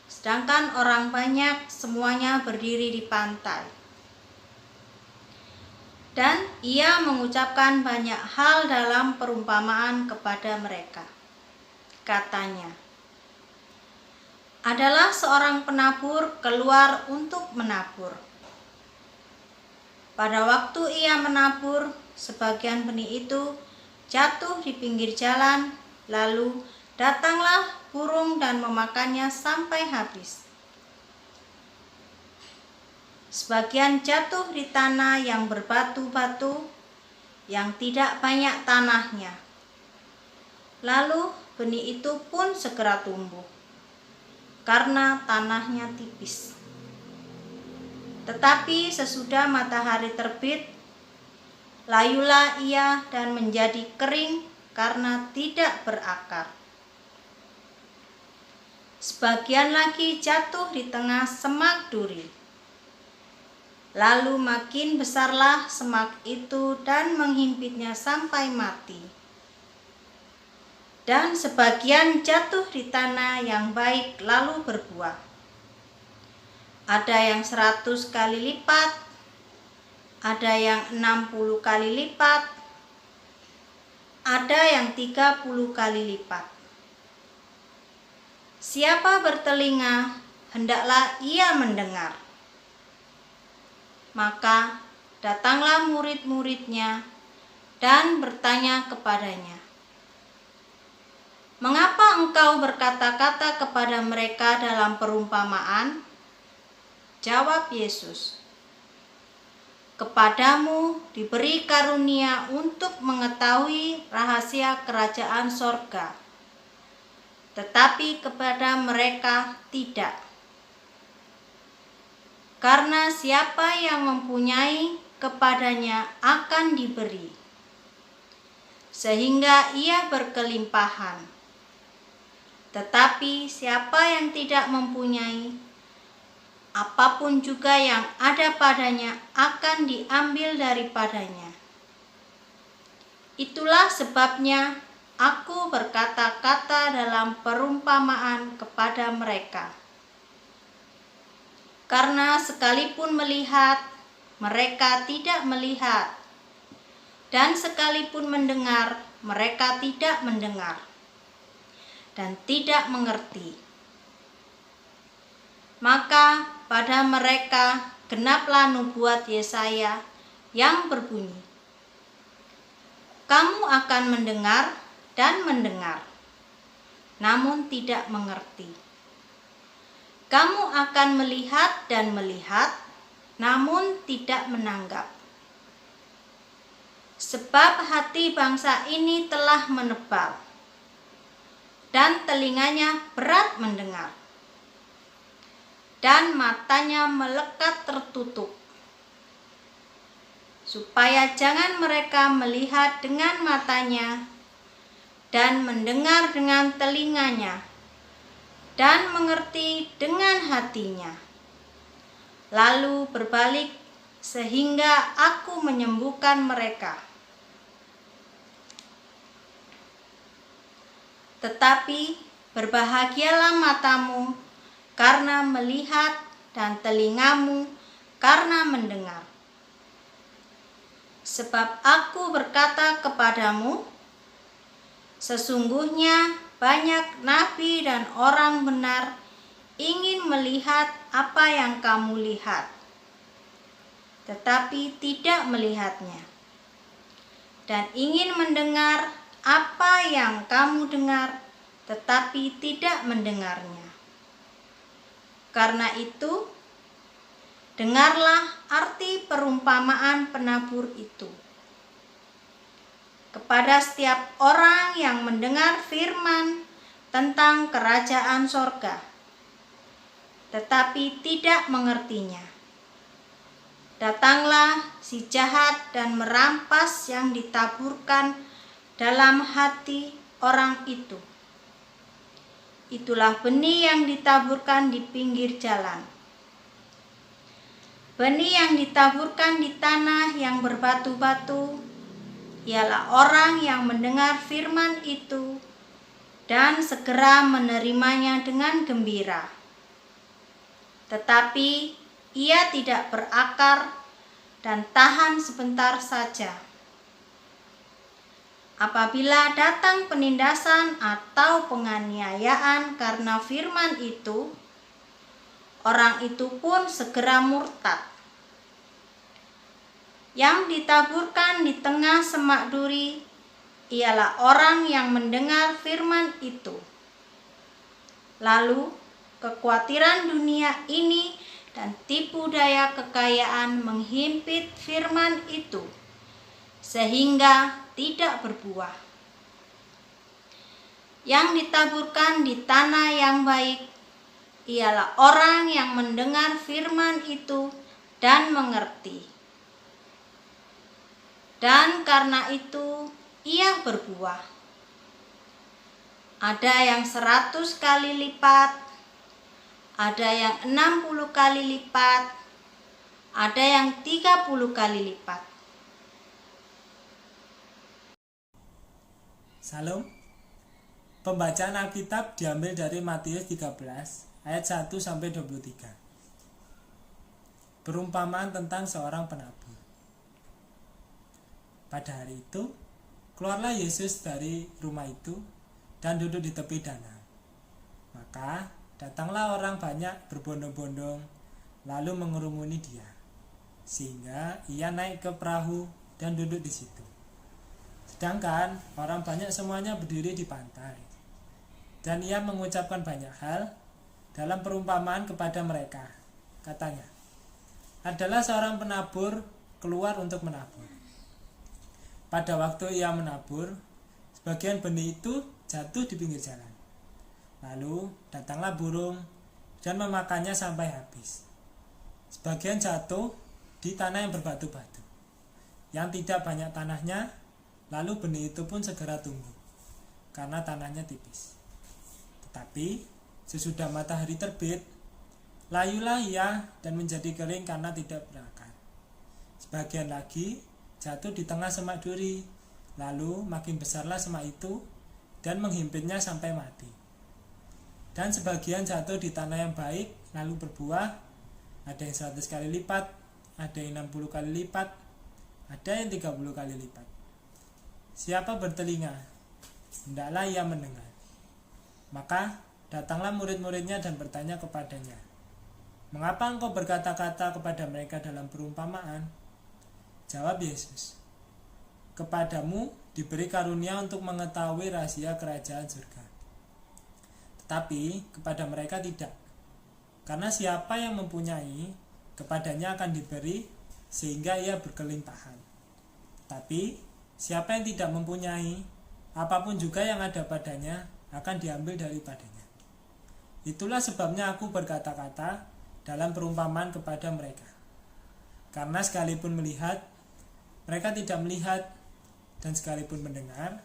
Speaker 15: Sedangkan orang banyak semuanya berdiri di pantai. Dan ia mengucapkan banyak hal dalam perumpamaan kepada mereka. Katanya, adalah seorang penabur keluar untuk menabur. Pada waktu ia menabur, sebagian benih itu jatuh di pinggir jalan, lalu datanglah burung dan memakannya sampai habis. Sebagian jatuh di tanah yang berbatu-batu, yang tidak banyak tanahnya. Lalu benih itu pun segera tumbuh, karena tanahnya tipis. Tetapi sesudah matahari terbit, layulah ia dan menjadi kering karena tidak berakar. Sebagian lagi jatuh di tengah semak duri. Lalu makin besarlah semak itu dan menghimpitnya sampai mati. Dan sebagian jatuh di tanah yang baik lalu berbuah. Ada yang 100 kali lipat, ada yang 60 kali lipat, ada yang 30 kali lipat. Siapa bertelinga, hendaklah ia mendengar. Maka datanglah murid-muridnya dan bertanya kepadanya, "Mengapa engkau berkata-kata kepada mereka dalam perumpamaan?" Jawab Yesus, "Kepadamu diberi karunia untuk mengetahui rahasia kerajaan sorga, tetapi kepada mereka tidak. Karena siapa yang mempunyai, kepadanya akan diberi, sehingga ia berkelimpahan. Tetapi siapa yang tidak mempunyai, apapun juga yang ada padanya akan diambil daripadanya. Itulah sebabnya aku berkata-kata dalam perumpamaan kepada mereka. Karena sekalipun melihat, mereka tidak melihat, dan sekalipun mendengar, mereka tidak mendengar, dan tidak mengerti. Maka pada mereka genaplah nubuat Yesaya yang berbunyi, kamu akan mendengar dan mendengar, namun tidak mengerti. Kamu akan melihat dan melihat, namun tidak menanggap. Sebab hati bangsa ini telah menebal, dan telinganya berat mendengar, dan matanya melekat tertutup, supaya jangan mereka melihat dengan matanya, dan mendengar dengan telinganya, dan mengerti dengan hatinya, lalu berbalik sehingga aku menyembuhkan mereka. Tetapi berbahagialah matamu karena melihat dan telingamu karena mendengar. Sebab aku berkata kepadamu, sesungguhnya banyak nabi dan orang benar ingin melihat apa yang kamu lihat, tetapi tidak melihatnya, dan ingin mendengar apa yang kamu dengar, tetapi tidak mendengarnya. Karena itu, dengarlah arti perumpamaan penabur itu. kepada setiap orang yang mendengar firman tentang kerajaan sorga, tetapi tidak mengertinya. Datanglah si jahat dan merampas yang ditaburkan dalam hati orang itu. Itulah benih yang ditaburkan di pinggir jalan. Benih yang ditaburkan di tanah yang berbatu-batu ialah orang yang mendengar firman itu dan segera menerimanya dengan gembira. Tetapi ia tidak berakar dan tahan sebentar saja. Apabila datang penindasan atau penganiayaan karena firman itu, orang itu pun segera murtad. Yang ditaburkan di tengah semak duri ialah orang yang mendengar firman itu. Lalu kekhawatiran dunia ini dan tipu daya kekayaan menghimpit firman itu, sehingga tidak berbuah. Yang ditaburkan di tanah yang baik ialah orang yang mendengar firman itu dan mengerti. Dan karena itu ia berbuah. Ada yang 100 kali lipat, ada yang 60 kali lipat, ada yang 30 kali lipat.
Speaker 16: Salam. Pembacaan Alkitab diambil dari Matius 13 ayat 1 sampai 23. Perumpamaan tentang seorang penabur. Pada hari itu, keluarlah Yesus dari rumah itu dan duduk di tepi danau. Maka datanglah orang banyak berbondong-bondong lalu mengerumuni dia, sehingga ia naik ke perahu dan duduk di situ. Sedangkan orang banyak semuanya berdiri di pantai. Dan ia mengucapkan banyak hal dalam perumpamaan kepada mereka. Katanya, adalah seorang penabur keluar untuk menabur. Pada waktu ia menabur, sebagian benih itu jatuh di pinggir jalan. Lalu datanglah burung dan memakannya sampai habis. Sebagian jatuh di tanah yang berbatu-batu, yang tidak banyak tanahnya. Lalu benih itu pun segera tumbuh, karena tanahnya tipis. Tetapi sesudah matahari terbit, layulah ia dan menjadi kering karena tidak berakar. Sebagian lagi jatuh di tengah semak duri, lalu makin besarlah semak itu dan menghimpitnya sampai mati. Dan sebagian jatuh di tanah yang baik, lalu berbuah, ada yang 100 kali lipat, ada yang 60 kali lipat, ada yang 30 kali lipat. Siapa bertelinga, hendaklah ia mendengar. Maka datanglah murid-muridnya dan bertanya kepadanya, mengapa engkau berkata-kata kepada mereka dalam perumpamaan? Jawab Yesus, kepadamu diberi karunia untuk mengetahui rahasia kerajaan surga, tetapi kepada mereka tidak. Karena siapa yang mempunyai, kepadanya akan diberi sehingga ia berkelimpahan. Tapi siapa yang tidak mempunyai, apapun juga yang ada padanya akan diambil daripadanya. Itulah sebabnya aku berkata-kata dalam perumpamaan kepada mereka. Karena sekalipun melihat, mereka tidak melihat, dan sekalipun mendengar,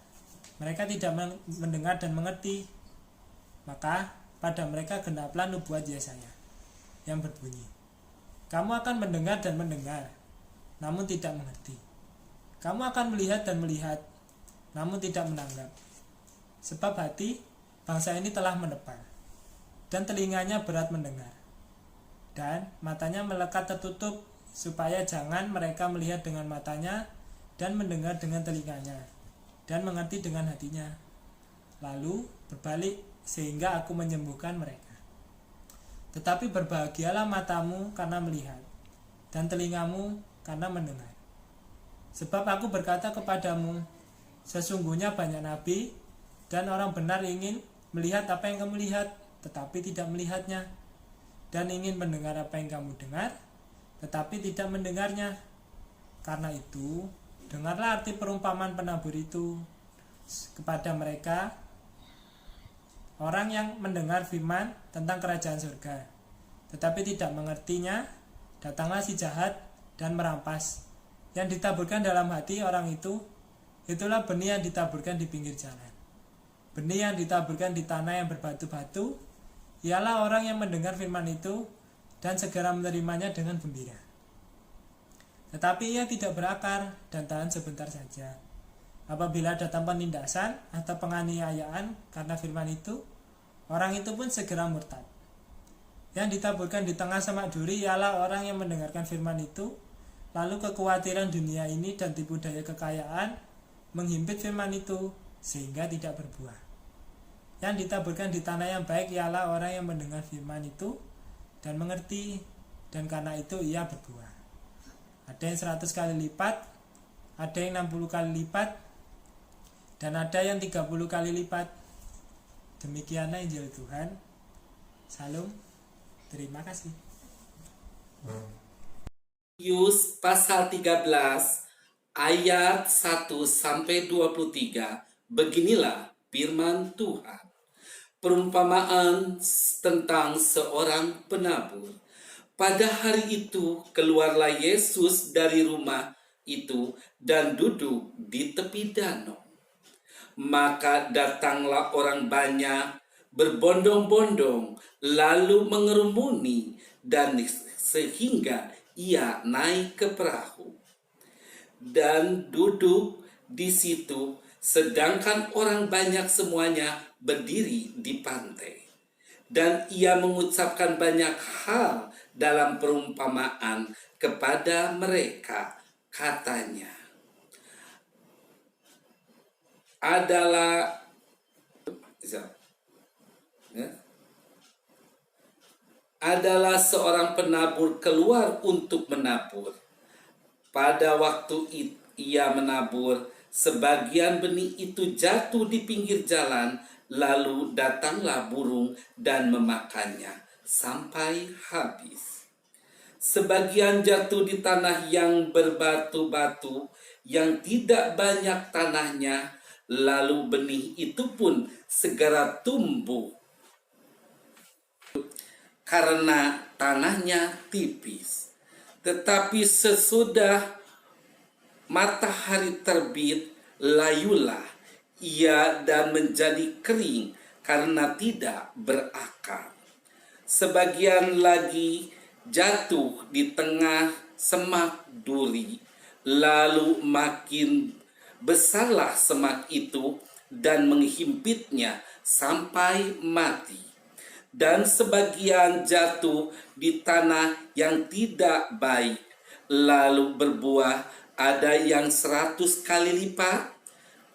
Speaker 16: mereka tidak mendengar dan mengerti. Maka pada mereka genaplah nubuat Yesaya yang berbunyi, kamu akan mendengar dan mendengar, namun tidak mengerti. Kamu akan melihat dan melihat, namun tidak menanggap. Sebab hati bangsa ini telah menebal, dan telinganya berat mendengar, dan matanya melekat tertutup, supaya jangan mereka melihat dengan matanya, dan mendengar dengan telinganya, dan mengerti dengan hatinya, lalu berbalik sehingga aku menyembuhkan mereka. Tetapi berbahagialah matamu karena melihat, dan telingamu karena mendengar. Sebab aku berkata kepadamu, sesungguhnya banyak nabi dan orang benar ingin melihat apa yang kamu lihat, tetapi tidak melihatnya, dan ingin mendengar apa yang kamu dengar, tetapi tidak mendengarnya. Karena itu, Dengarlah arti perumpamaan penabur itu kepada mereka, orang yang mendengar firman tentang kerajaan surga, tetapi tidak mengertinya. Datanglah si jahat dan merampas. Yang ditaburkan dalam hati orang itu, itulah benih yang ditaburkan di pinggir jalan. Benih yang ditaburkan di tanah yang berbatu-batu, ialah orang yang mendengar firman itu dan segera menerimanya dengan gembira. Tetapi ia tidak berakar dan tahan sebentar saja. Apabila datang penindasan atau penganiayaan karena firman itu, orang itu pun segera murtad. Yang ditaburkan di tengah semak duri ialah orang yang mendengarkan firman itu, lalu kekhawatiran dunia ini dan tipu daya kekayaan menghimpit firman itu sehingga tidak berbuah. Yang ditaburkan di tanah yang baik ialah orang yang mendengar firman itu dan mengerti, dan karena itu ia berbuah. Ada yang 100 kali lipat, ada yang 60 kali lipat, dan ada yang 30 kali lipat. Demikianlah Injil Tuhan. Salam. Terima kasih.
Speaker 17: Matius pasal 13 ayat 1 sampai 23. Beginilah firman Tuhan. Perumpamaan tentang seorang penabur. Pada hari itu keluarlah Yesus dari rumah itu dan duduk di tepi danau. Maka datanglah orang banyak berbondong-bondong lalu mengerumuni dan sehingga ia naik ke perahu dan duduk di situ, sedangkan orang banyak semuanya berdiri di pantai. Dan ia mengucapkan banyak hal dalam perumpamaan kepada mereka. Katanya, adalah seorang penabur keluar untuk menabur. Pada waktu ia menabur, sebagian benih itu jatuh di pinggir jalan, lalu datanglah burung dan memakannya sampai habis. Sebagian jatuh di tanah yang berbatu-batu, yang tidak banyak tanahnya, lalu benih itu pun segera tumbuh karena tanahnya tipis. Tetapi sesudah matahari terbit, layulah ia dan menjadi kering karena tidak berakar. Sebagian lagi jatuh di tengah semak duri, lalu makin besarlah semak itu dan menghimpitnya sampai mati. Dan sebagian jatuh di tanah yang tidak baik, lalu berbuah, ada yang 100 kali lipat,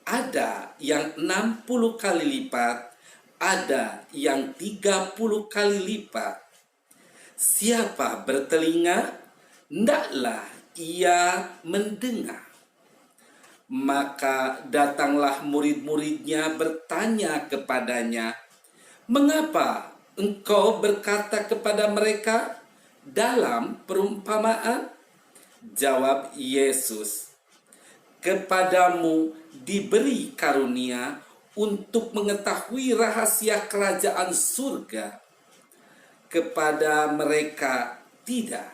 Speaker 17: ada yang 60 kali lipat, ada yang 30 kali lipat. Siapa bertelinga, hendaklah ia mendengar. Maka datanglah murid-muridnya bertanya kepadanya, "Mengapa engkau berkata kepada mereka dalam perumpamaan?" Jawab Yesus, "Kepadamu diberi karunia untuk mengetahui rahasia kerajaan surga. Kepada mereka tidak.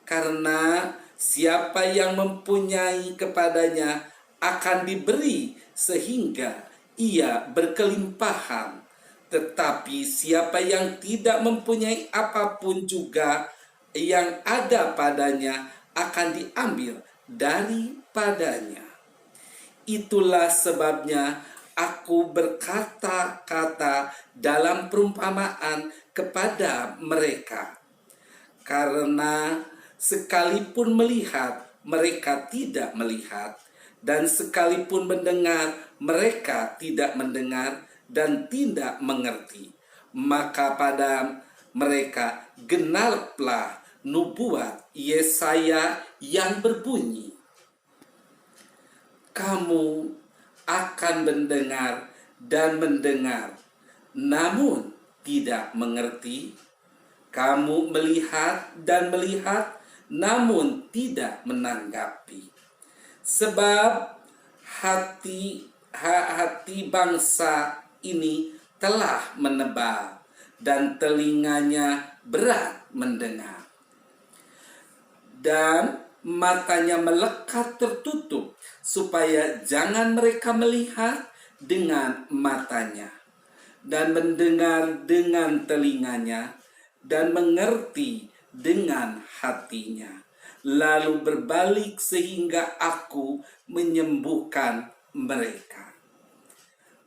Speaker 17: Karena siapa yang mempunyai kepadanya akan diberi sehingga ia berkelimpahan. Tetapi siapa yang tidak mempunyai apapun juga yang ada padanya akan diambil daripadanya. Itulah sebabnya aku berkata-kata dalam perumpamaan kepada mereka. Karena sekalipun melihat, mereka tidak melihat. Dan sekalipun mendengar, mereka tidak mendengar dan tidak mengerti. Maka pada mereka genaplah nubuat Yesaya yang berbunyi, kamu akan mendengar dan mendengar, namun tidak mengerti. Kamu melihat dan melihat, namun tidak menanggapi. sebab hati bangsa ini telah menebal dan telinganya berat mendengar, dan matanya melekat tertutup, supaya jangan mereka melihat dengan matanya, dan mendengar dengan telinganya, dan mengerti dengan hatinya, lalu berbalik sehingga aku menyembuhkan mereka.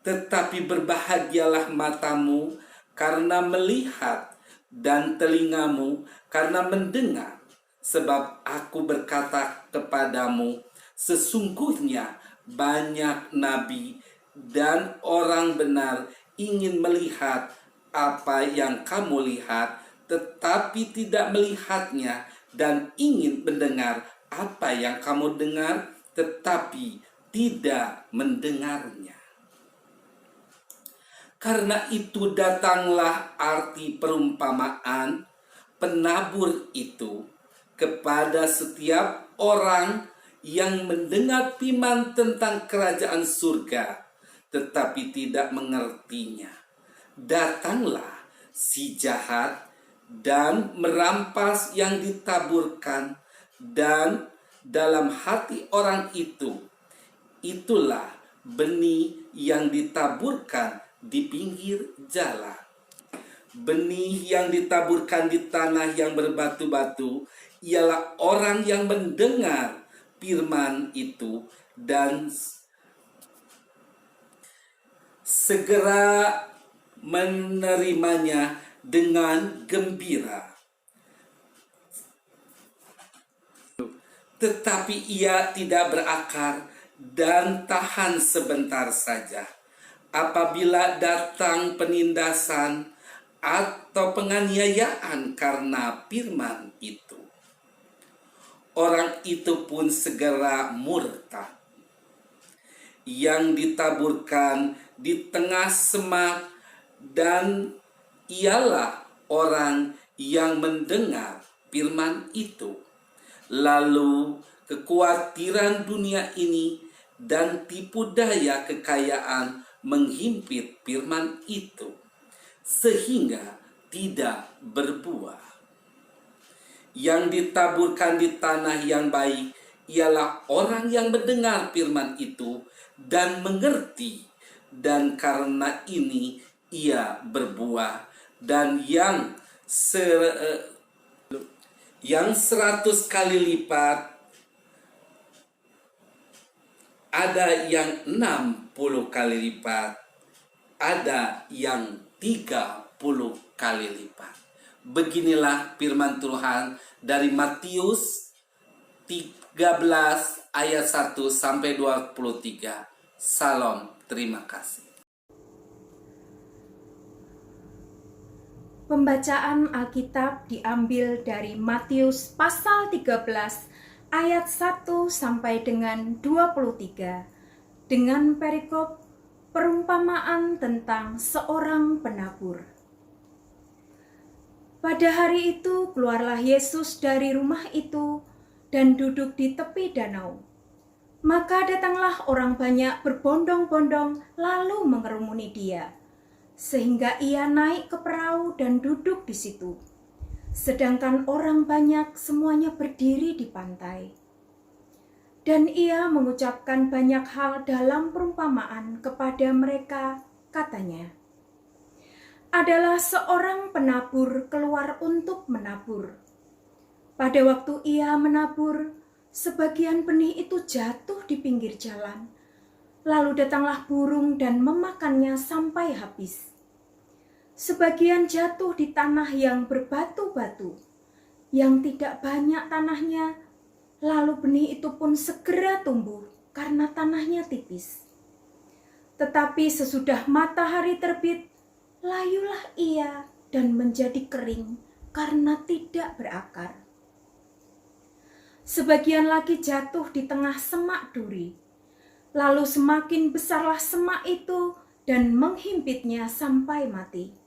Speaker 17: Tetapi berbahagialah matamu karena melihat, dan telingamu karena mendengar, sebab aku berkata kepadamu, sesungguhnya banyak nabi dan orang benar ingin melihat apa yang kamu lihat, tetapi tidak melihatnya, dan ingin mendengar apa yang kamu dengar, tetapi tidak mendengarnya. Karena itu datanglah arti perumpamaan penabur itu kepada setiap orang yang mendengar firman tentang kerajaan surga, tetapi tidak mengertinya. Datanglah si jahat dan merampas yang ditaburkan, dan dalam hati orang itu, itulah benih yang ditaburkan di pinggir jalan. Benih yang ditaburkan di tanah yang berbatu-batu ialah orang yang mendengar firman itu dan segera menerimanya dengan gembira. Tetapi ia tidak berakar dan tahan sebentar saja. Apabila datang penindasan atau penganiayaan karena firman itu, orang itu pun segera murtad. Yang ditaburkan di tengah semak dan ialah orang yang mendengar firman itu, lalu kekhawatiran dunia ini dan tipu daya kekayaan menghimpit firman itu, sehingga tidak berbuah. Yang ditaburkan di tanah yang baik ialah orang yang mendengar firman itu dan mengerti, dan karena ini ia berbuah, dan yang 100 kali lipat, ada yang 60 kali lipat, ada yang 30 kali lipat. Beginilah firman Tuhan dari Matius 13 ayat 1 sampai 23. Salam, terima kasih.
Speaker 18: Pembacaan Alkitab diambil dari Matius pasal 13 ayat 1 sampai dengan 23 dengan perikop perumpamaan tentang seorang penabur. Pada hari itu keluarlah Yesus dari rumah itu dan duduk di tepi danau. Maka datanglah orang banyak berbondong-bondong lalu mengerumuni dia, sehingga ia naik ke perahu dan duduk di situ. Sedangkan orang banyak semuanya berdiri di pantai. Dan ia mengucapkan banyak hal dalam perumpamaan kepada mereka, katanya, adalah seorang penabur keluar untuk menabur. Pada waktu ia menabur, sebagian benih itu jatuh di pinggir jalan. Lalu datanglah burung dan memakannya sampai habis. Sebagian jatuh di tanah yang berbatu-batu, yang tidak banyak tanahnya, lalu benih itu pun segera tumbuh karena tanahnya tipis. Tetapi sesudah matahari terbit, layulah ia dan menjadi kering karena tidak berakar. Sebagian lagi jatuh di tengah semak duri, lalu semakin besarlah semak itu dan menghimpitnya sampai mati.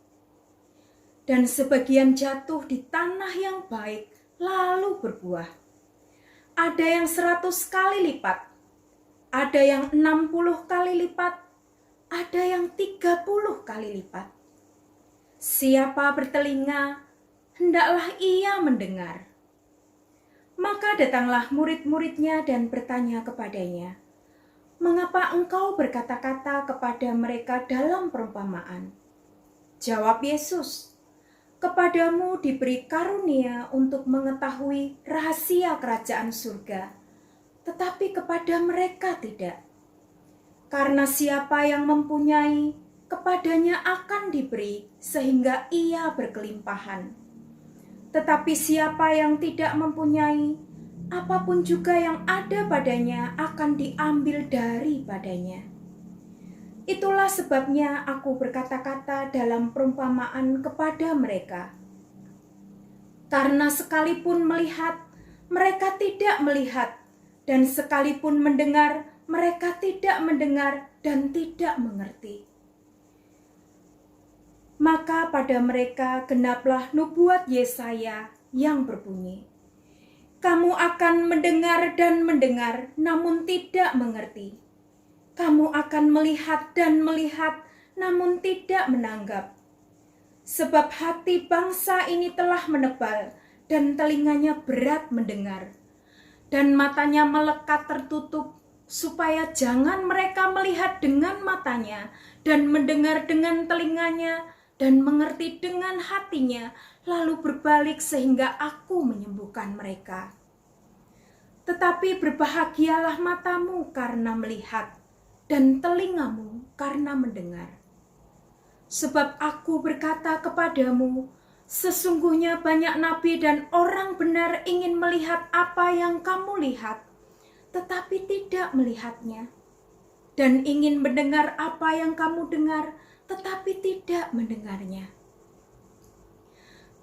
Speaker 18: Dan sebagian jatuh di tanah yang baik lalu berbuah. Ada yang 100 kali lipat, ada yang 60 kali lipat, ada yang 30 kali lipat. Siapa bertelinga, hendaklah ia mendengar. Maka datanglah murid-muridnya dan bertanya kepadanya, "Mengapa engkau berkata-kata kepada mereka dalam perumpamaan?" Jawab Yesus, "Kepadamu diberi karunia untuk mengetahui rahasia kerajaan surga, tetapi kepada mereka tidak. Karena siapa yang mempunyai, kepadanya akan diberi sehingga ia berkelimpahan. Tetapi siapa yang tidak mempunyai, apapun juga yang ada padanya akan diambil daripadanya. Itulah sebabnya aku berkata-kata dalam perumpamaan kepada mereka. Karena sekalipun melihat, mereka tidak melihat, dan sekalipun mendengar, mereka tidak mendengar dan tidak mengerti. Maka pada mereka genaplah nubuat Yesaya yang berbunyi, "Kamu akan mendengar dan mendengar, namun tidak mengerti. Kamu akan melihat dan melihat, namun tidak menanggap. Sebab hati bangsa ini telah menebal, dan telinganya berat mendengar, dan matanya melekat tertutup, supaya jangan mereka melihat dengan matanya, dan mendengar dengan telinganya, dan mengerti dengan hatinya, lalu berbalik sehingga aku menyembuhkan mereka. Tetapi berbahagialah matamu karena melihat, dan telingamu karena mendengar. Sebab aku berkata kepadamu, sesungguhnya banyak nabi dan orang benar ingin melihat apa yang kamu lihat, tetapi tidak melihatnya, dan ingin mendengar apa yang kamu dengar, tetapi tidak mendengarnya.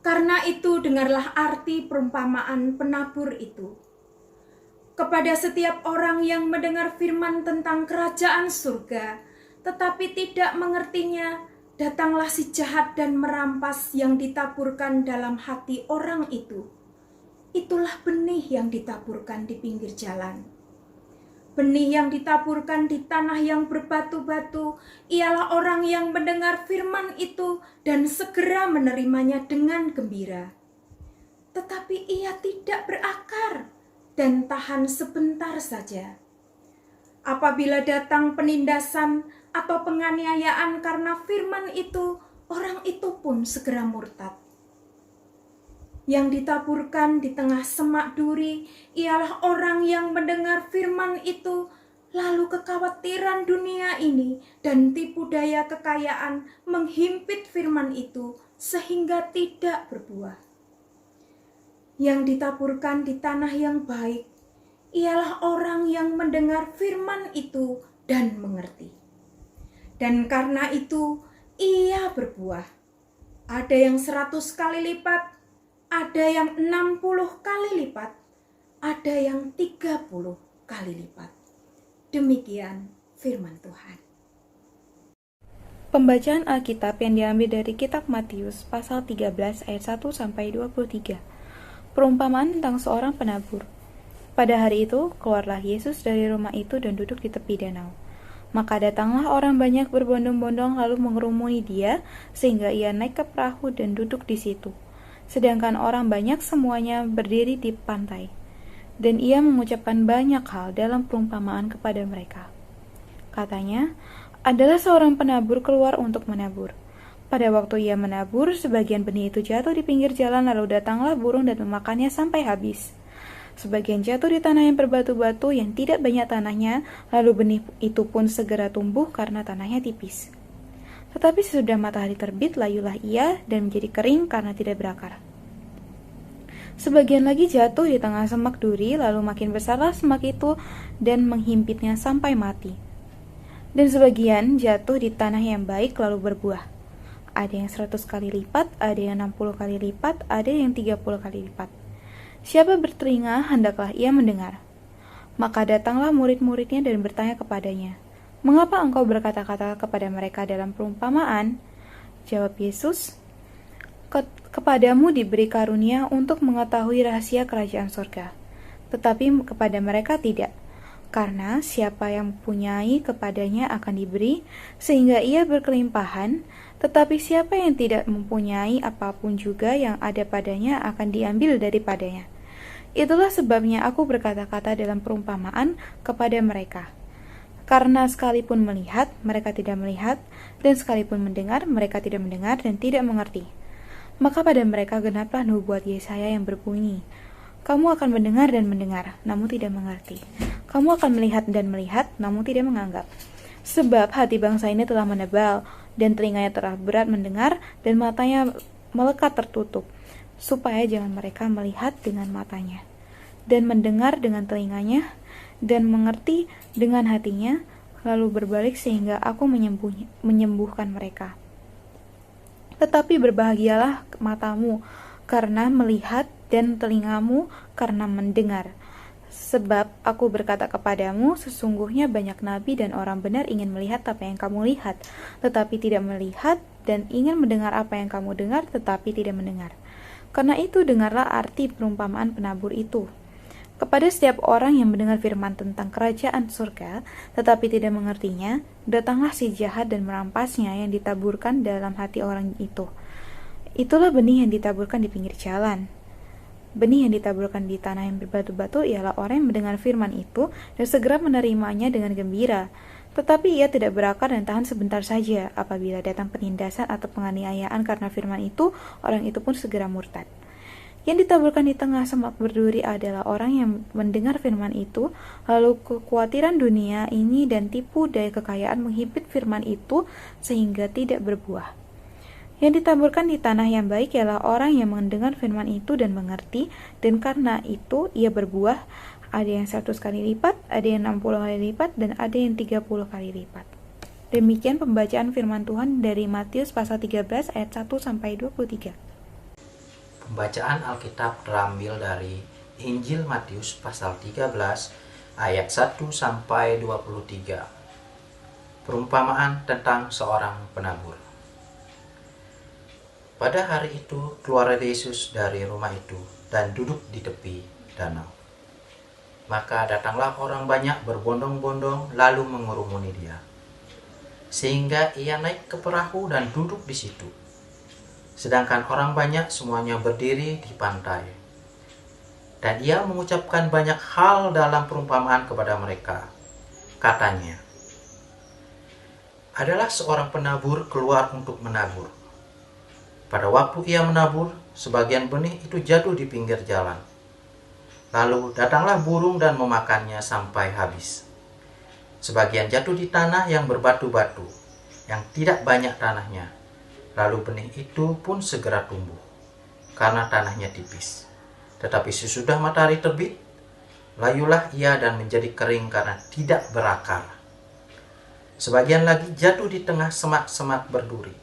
Speaker 18: Karena itu dengarlah arti perumpamaan penabur itu. Kepada setiap orang yang mendengar firman tentang kerajaan surga, tetapi tidak mengertinya, datanglah si jahat dan merampas yang ditaburkan dalam hati orang itu. Itulah benih yang ditaburkan di pinggir jalan. Benih yang ditaburkan di tanah yang berbatu-batu ialah orang yang mendengar firman itu dan segera menerimanya dengan gembira. Tetapi ia tidak berakar dan tahan sebentar saja. Apabila datang penindasan atau penganiayaan karena firman itu, orang itu pun segera murtad. Yang ditaburkan di tengah semak duri ialah orang yang mendengar firman itu, lalu kekhawatiran dunia ini dan tipu daya kekayaan menghimpit firman itu sehingga tidak berbuah. Yang ditaburkan di tanah yang baik ialah orang yang mendengar firman itu dan mengerti. Dan karena itu ia berbuah. Ada yang 100 kali lipat, ada yang 60 kali lipat, ada yang 30 kali lipat. Demikian firman Tuhan.
Speaker 19: Pembacaan Alkitab yang diambil dari kitab Matius pasal 13 ayat 1 sampai 23. Perumpamaan tentang seorang penabur. Pada hari itu, keluarlah Yesus dari rumah itu dan duduk di tepi danau. Maka datanglah orang banyak berbondong-bondong lalu mengerumuni dia, sehingga ia naik ke perahu dan duduk di situ. Sedangkan orang banyak semuanya berdiri di pantai. Dan ia mengucapkan banyak hal dalam perumpamaan kepada mereka. Katanya, adalah seorang penabur keluar untuk menabur. Pada waktu ia menabur, sebagian benih itu jatuh di pinggir jalan, lalu datanglah burung dan memakannya sampai habis. Sebagian jatuh di tanah yang berbatu-batu yang tidak banyak tanahnya, lalu benih itu pun segera tumbuh karena tanahnya tipis. Tetapi sesudah matahari terbit, layulah ia dan menjadi kering karena tidak berakar. Sebagian lagi jatuh di tengah semak duri, lalu makin besarlah semak itu dan menghimpitnya sampai mati. Dan sebagian jatuh di tanah yang baik lalu berbuah. Ada yang 100 kali lipat, ada yang 60 kali lipat, ada yang 30 kali lipat. Siapa bertelinga, hendaklah ia mendengar. Maka datanglah murid-muridnya dan bertanya kepadanya, "Mengapa engkau berkata-kata kepada mereka dalam perumpamaan?" Jawab Yesus, "Kepadamu diberi karunia untuk mengetahui rahasia kerajaan surga, tetapi kepada mereka tidak. Karena siapa yang mempunyai kepadanya akan diberi, sehingga ia berkelimpahan, tetapi siapa yang tidak mempunyai apapun juga yang ada padanya akan diambil daripadanya. Itulah sebabnya aku berkata-kata dalam perumpamaan kepada mereka. Karena sekalipun melihat, mereka tidak melihat, dan sekalipun mendengar, mereka tidak mendengar dan tidak mengerti. Maka pada mereka genaplah nubuat Yesaya yang berbunyi, kamu akan mendengar dan mendengar, namun tidak mengerti. Kamu akan melihat dan melihat, namun tidak menganggap. Sebab hati bangsa ini telah menebal, dan telinganya telah berat mendengar, dan matanya melekat tertutup, supaya jangan mereka melihat dengan matanya, dan mendengar dengan telinganya, dan mengerti dengan hatinya, lalu berbalik sehingga aku menyembuhkan mereka. Tetapi berbahagialah matamu karena melihat, dan telingamu karena mendengar. Sebab aku berkata kepadamu, sesungguhnya banyak nabi dan orang benar ingin melihat apa yang kamu lihat, tetapi tidak melihat, dan ingin mendengar apa yang kamu dengar, tetapi tidak mendengar. Karena itu dengarlah arti perumpamaan penabur itu. Kepada setiap orang yang mendengar firman tentang kerajaan surga, tetapi tidak mengertinya, datanglah si jahat dan merampasnya yang ditaburkan dalam hati orang itu. Itulah benih yang ditaburkan di pinggir jalan. Benih yang ditaburkan di tanah yang berbatu-batu ialah orang yang mendengar firman itu dan segera menerimanya dengan gembira. Tetapi ia tidak berakar dan tahan sebentar saja. Apabila datang penindasan atau penganiayaan karena firman itu, orang itu pun segera murtad. Yang ditaburkan di tengah semak berduri adalah orang yang mendengar firman itu, lalu kekhawatiran dunia ini dan tipu daya kekayaan menghimpit firman itu sehingga tidak berbuah. Yang ditaburkan di tanah yang baik ialah orang yang mendengar firman itu dan mengerti, dan karena itu ia berbuah, ada yang 100 kali lipat, ada yang 60 kali lipat, dan ada yang 30 kali lipat. Demikian pembacaan firman Tuhan dari Matius pasal 13 ayat 1 sampai 23.
Speaker 20: Pembacaan Alkitab terambil dari Injil Matius pasal 13 ayat 1 sampai 23. Perumpamaan tentang seorang penabur. Pada hari itu keluar Yesus dari rumah itu dan duduk di tepi danau. Maka datanglah orang banyak berbondong-bondong lalu mengurumuni dia, sehingga ia naik ke perahu dan duduk di situ. Sedangkan orang banyak semuanya berdiri di pantai. Dan ia mengucapkan banyak hal dalam perumpamaan kepada mereka. Katanya, adalah seorang penabur keluar untuk menabur. Pada waktu ia menabur, sebagian benih itu jatuh di pinggir jalan. Lalu datanglah burung dan memakannya sampai habis. Sebagian jatuh di tanah yang berbatu-batu, yang tidak banyak tanahnya. Lalu benih itu pun segera tumbuh, karena tanahnya tipis. Tetapi sesudah matahari terbit, layulah ia dan menjadi kering karena tidak berakar. Sebagian lagi jatuh di tengah semak-semak berduri.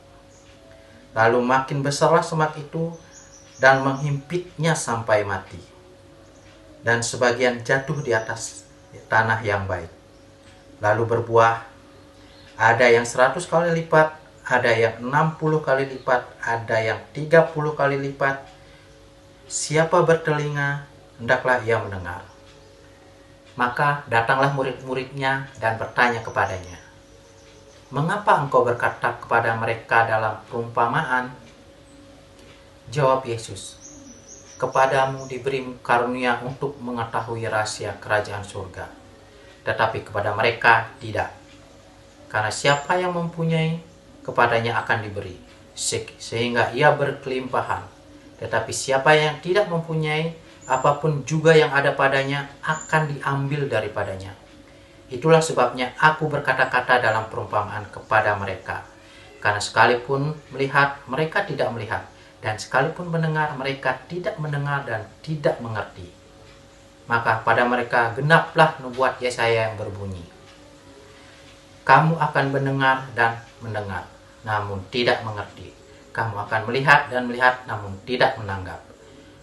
Speaker 20: Lalu makin besarlah semak itu dan menghimpitnya sampai mati. Dan sebagian jatuh di atas tanah yang baik, lalu berbuah. Ada yang 100 kali lipat, ada yang 60 kali lipat, ada yang 30 kali lipat. Siapa bertelinga, hendaklah ia mendengar. Maka datanglah murid-muridnya dan bertanya kepadanya, mengapa engkau berkata kepada mereka dalam perumpamaan? Jawab Yesus, kepadamu diberi karunia untuk mengetahui rahasia kerajaan surga, tetapi kepada mereka tidak. Karena siapa yang mempunyai, kepadanya akan diberi, sehingga ia berkelimpahan. Tetapi siapa yang tidak mempunyai, apapun juga yang ada padanya akan diambil daripadanya. Itulah sebabnya aku berkata-kata dalam perumpamaan kepada mereka. Karena sekalipun melihat, mereka tidak melihat. Dan sekalipun mendengar, mereka tidak mendengar dan tidak mengerti. Maka pada mereka genaplah nubuat Yesaya yang berbunyi, kamu akan mendengar dan mendengar, namun tidak mengerti. Kamu akan melihat dan melihat, namun tidak menanggap.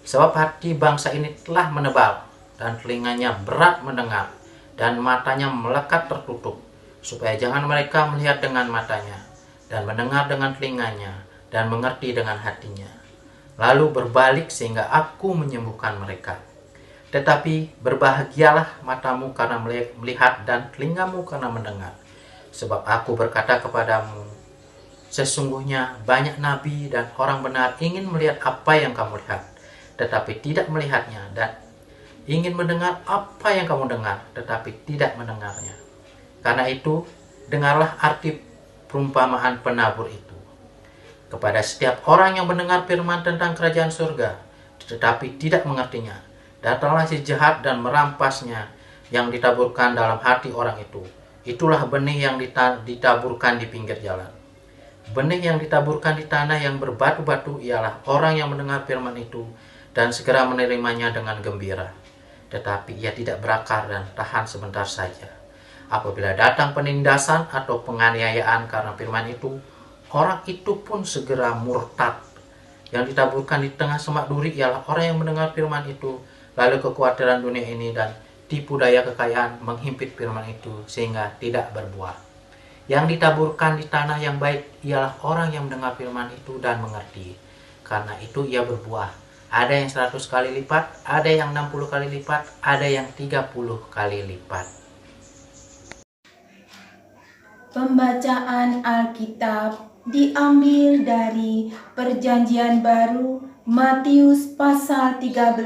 Speaker 20: Sebab hati bangsa ini telah menebal, dan telinganya berat mendengar, dan matanya melekat tertutup, supaya jangan mereka melihat dengan matanya, dan mendengar dengan telinganya, dan mengerti dengan hatinya, lalu berbalik sehingga aku menyembuhkan mereka. Tetapi berbahagialah matamu karena melihat dan telingamu karena mendengar. Sebab aku berkata kepadamu, sesungguhnya banyak nabi dan orang benar ingin melihat apa yang kamu lihat, tetapi tidak melihatnya, dan ingin mendengar apa yang kamu dengar, tetapi tidak mendengarnya. Karena itu, dengarlah arti perumpamaan penabur itu. Kepada setiap orang yang mendengar firman tentang kerajaan surga, tetapi tidak mengertinya, datanglah si jahat dan merampasnya yang ditaburkan dalam hati orang itu. Itulah benih yang ditaburkan di pinggir jalan. Benih yang ditaburkan di tanah yang berbatu-batu ialah orang yang mendengar firman itu dan segera menerimanya dengan gembira. Tetapi ia tidak berakar dan tahan sebentar saja. Apabila datang penindasan atau penganiayaan karena firman itu, orang itu pun segera murtad. Yang ditaburkan di tengah semak duri ialah orang yang mendengar firman itu, lalu kekhawatiran dunia ini dan tipu daya kekayaan menghimpit firman itu sehingga tidak berbuah. Yang ditaburkan di tanah yang baik ialah orang yang mendengar firman itu dan mengerti. Karena itu ia berbuah. Ada yang 100 kali lipat, ada yang 60 kali lipat, ada yang 30 kali lipat.
Speaker 18: Pembacaan Alkitab diambil dari Perjanjian Baru Matius pasal 13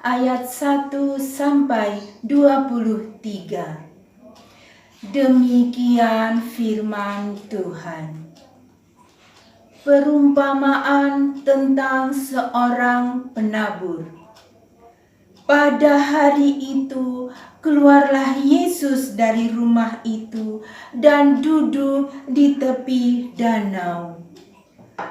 Speaker 18: ayat 1 sampai 23. Demikian firman Tuhan. Perumpamaan tentang seorang penabur. Pada hari itu, keluarlah Yesus dari rumah itu dan duduk di tepi danau.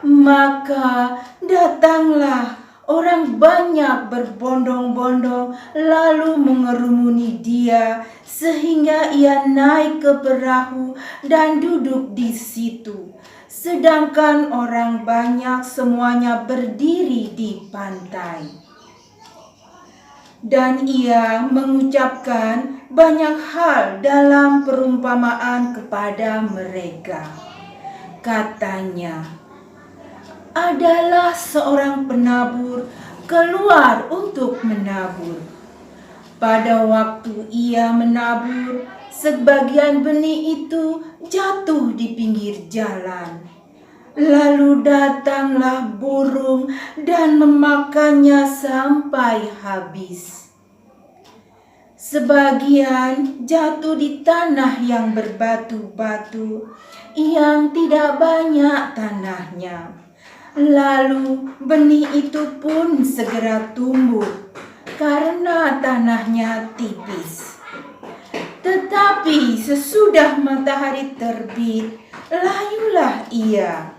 Speaker 18: Maka datanglah orang banyak berbondong-bondong lalu mengerumuni dia sehingga ia naik ke perahu dan duduk di situ. Sedangkan orang banyak semuanya berdiri di pantai. Dan ia mengucapkan banyak hal dalam perumpamaan kepada mereka. Katanya, adalah seorang penabur keluar untuk menabur. Pada waktu ia menabur, sebagian benih itu jatuh di pinggir jalan. Lalu datanglah burung dan memakannya sampai habis. Sebagian jatuh di tanah yang berbatu-batu, yang tidak banyak tanahnya. Lalu benih itu pun segera tumbuh, karena tanahnya tipis. Tetapi sesudah matahari terbit, layulah ia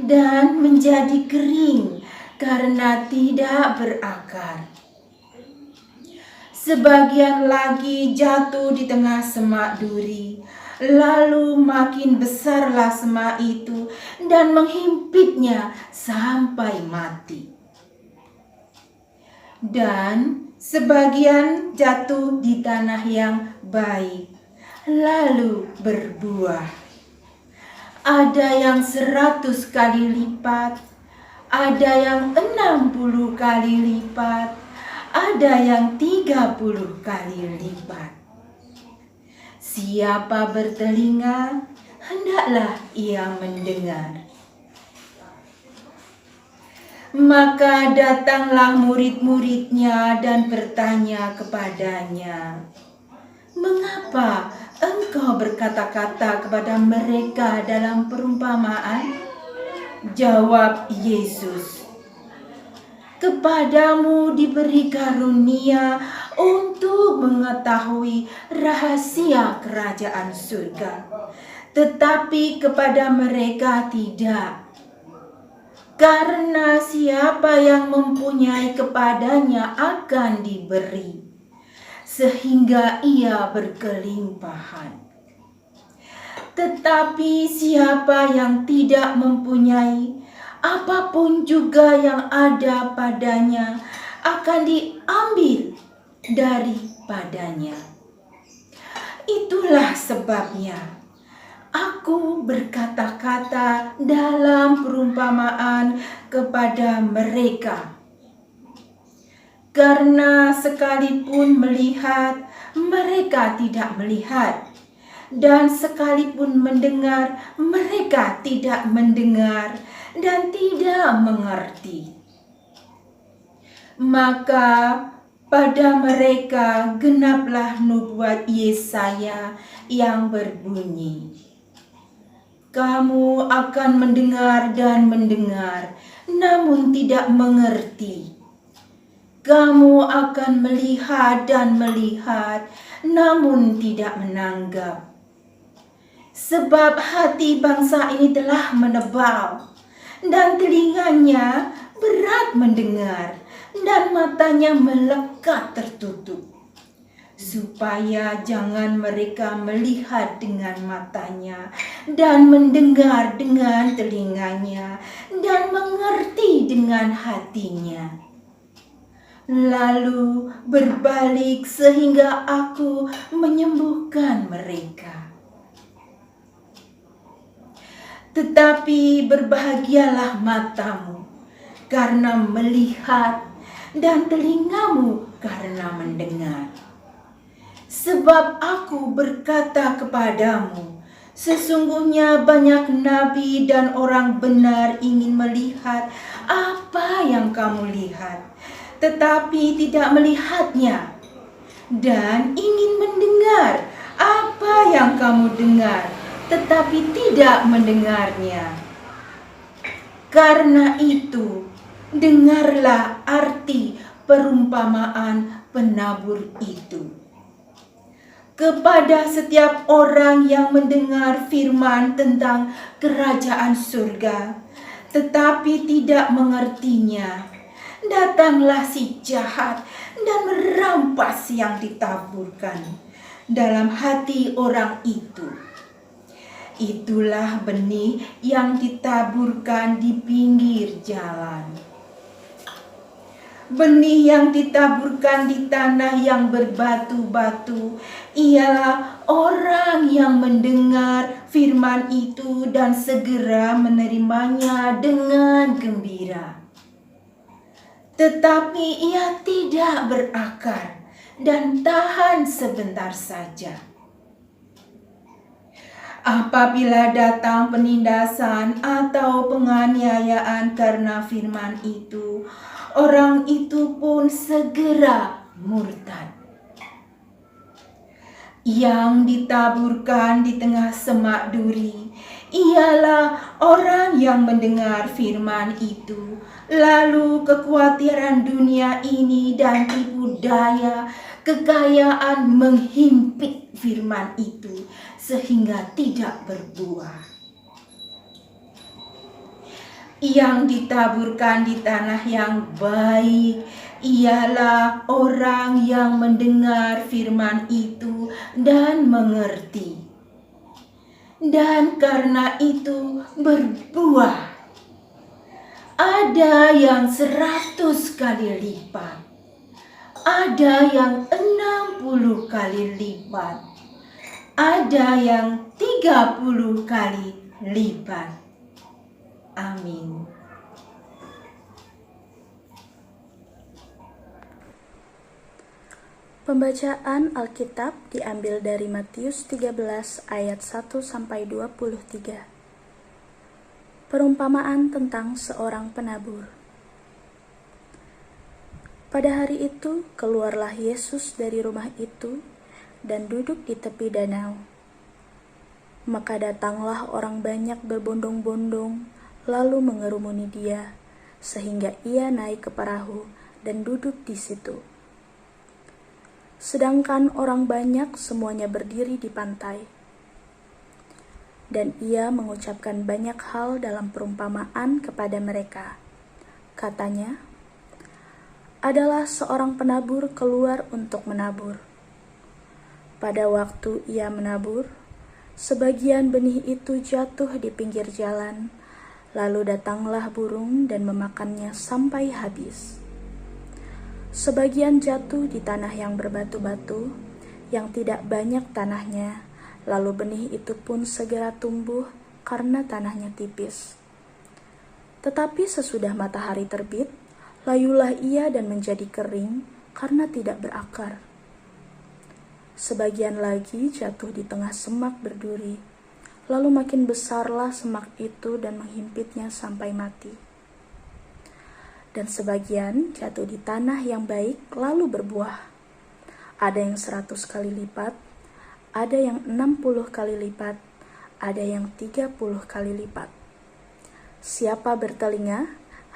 Speaker 18: dan menjadi kering karena tidak berakar. Sebagian lagi jatuh di tengah semak duri, lalu makin besarlah semak itu dan menghimpitnya sampai mati. Dan sebagian jatuh di tanah yang baik, lalu berbuah. Ada yang 100 kali lipat, ada yang 60 kali lipat, ada yang 30 kali lipat. Siapa bertelinga, hendaklah ia mendengar. Maka datanglah murid-muridnya dan bertanya kepadanya, "Mengapa engkau berkata-kata kepada mereka dalam perumpamaan?" Jawab Yesus, "Kepadamu diberi karunia untuk mengetahui rahasia kerajaan surga, tetapi kepada mereka tidak. Karena siapa yang mempunyai kepadanya akan diberi, sehingga ia berkelimpahan. Tetapi siapa yang tidak mempunyai, apapun juga yang ada padanya akan diambil daripadanya. Itulah sebabnya Aku berkata-kata dalam perumpamaan kepada mereka. karena sekalipun melihat, mereka tidak melihat, dan sekalipun mendengar, mereka tidak mendengar dan tidak mengerti. Maka pada mereka genaplah nubuat Yesaya yang berbunyi, "Kamu akan mendengar dan mendengar, namun tidak mengerti. Kamu akan melihat dan melihat, namun tidak menanggap. Sebab hati bangsa ini telah menebal, dan telinganya berat mendengar, dan matanya melekat tertutup, supaya jangan mereka melihat dengan matanya, dan mendengar dengan telinganya, dan mengerti dengan hatinya. Lalu berbalik sehingga aku menyembuhkan mereka." Tetapi berbahagialah matamu karena melihat, dan telingamu karena mendengar. Sebab aku berkata kepadamu, sesungguhnya banyak nabi dan orang benar ingin melihat apa yang kamu lihat, tetapi tidak melihatnya, dan ingin mendengar apa yang kamu dengar, tetapi tidak mendengarnya. Karena itu, dengarlah arti perumpamaan penabur itu. Kepada setiap orang yang mendengar firman tentang kerajaan surga, tetapi tidak mengertinya, datanglah si jahat dan merampas yang ditaburkan dalam hati orang itu. Itulah benih yang ditaburkan di pinggir jalan. Benih yang ditaburkan di tanah yang berbatu-batu ialah orang yang mendengar firman itu dan segera menerimanya dengan gembira. Tetapi ia tidak berakar dan tahan sebentar saja. Apabila datang penindasan atau penganiayaan karena firman itu, orang itu pun segera murtad. Yang ditaburkan di tengah semak duri ialah orang yang mendengar firman itu, lalu kekhawatiran dunia ini dan tipu daya kekayaan menghimpit firman itu sehingga tidak berbuah. Yang ditaburkan di tanah yang baik ialah orang yang mendengar firman itu dan mengerti, dan karena itu berbuah. Ada yang 100 kali lipat, ada yang 60 kali lipat, ada yang 30 kali lipat. Amin.
Speaker 2: Pembacaan Alkitab diambil dari Matius 13 ayat 1 sampai 23. Perumpamaan tentang seorang penabur. Pada hari itu keluarlah Yesus dari rumah itu dan duduk di tepi danau. Maka datanglah orang banyak berbondong-bondong lalu mengerumuni dia, sehingga ia naik ke perahu dan duduk di situ. Sedangkan orang banyak semuanya berdiri di pantai. Dan ia mengucapkan banyak hal dalam perumpamaan kepada mereka. Katanya, adalah seorang penabur keluar untuk menabur. Pada waktu ia menabur, sebagian benih itu jatuh di pinggir jalan, lalu datanglah burung dan memakannya sampai habis. Sebagian jatuh di tanah yang berbatu-batu, yang tidak banyak tanahnya, lalu benih itu pun segera tumbuh karena tanahnya tipis. Tetapi sesudah matahari terbit,
Speaker 21: layulah ia dan menjadi kering karena tidak berakar. Sebagian lagi jatuh di tengah semak berduri, lalu makin besarlah semak itu dan menghimpitnya sampai mati. Dan sebagian jatuh di tanah yang baik lalu berbuah. Ada yang 100 kali lipat, ada yang 60 kali lipat, ada yang 30 kali lipat. Siapa bertelinga,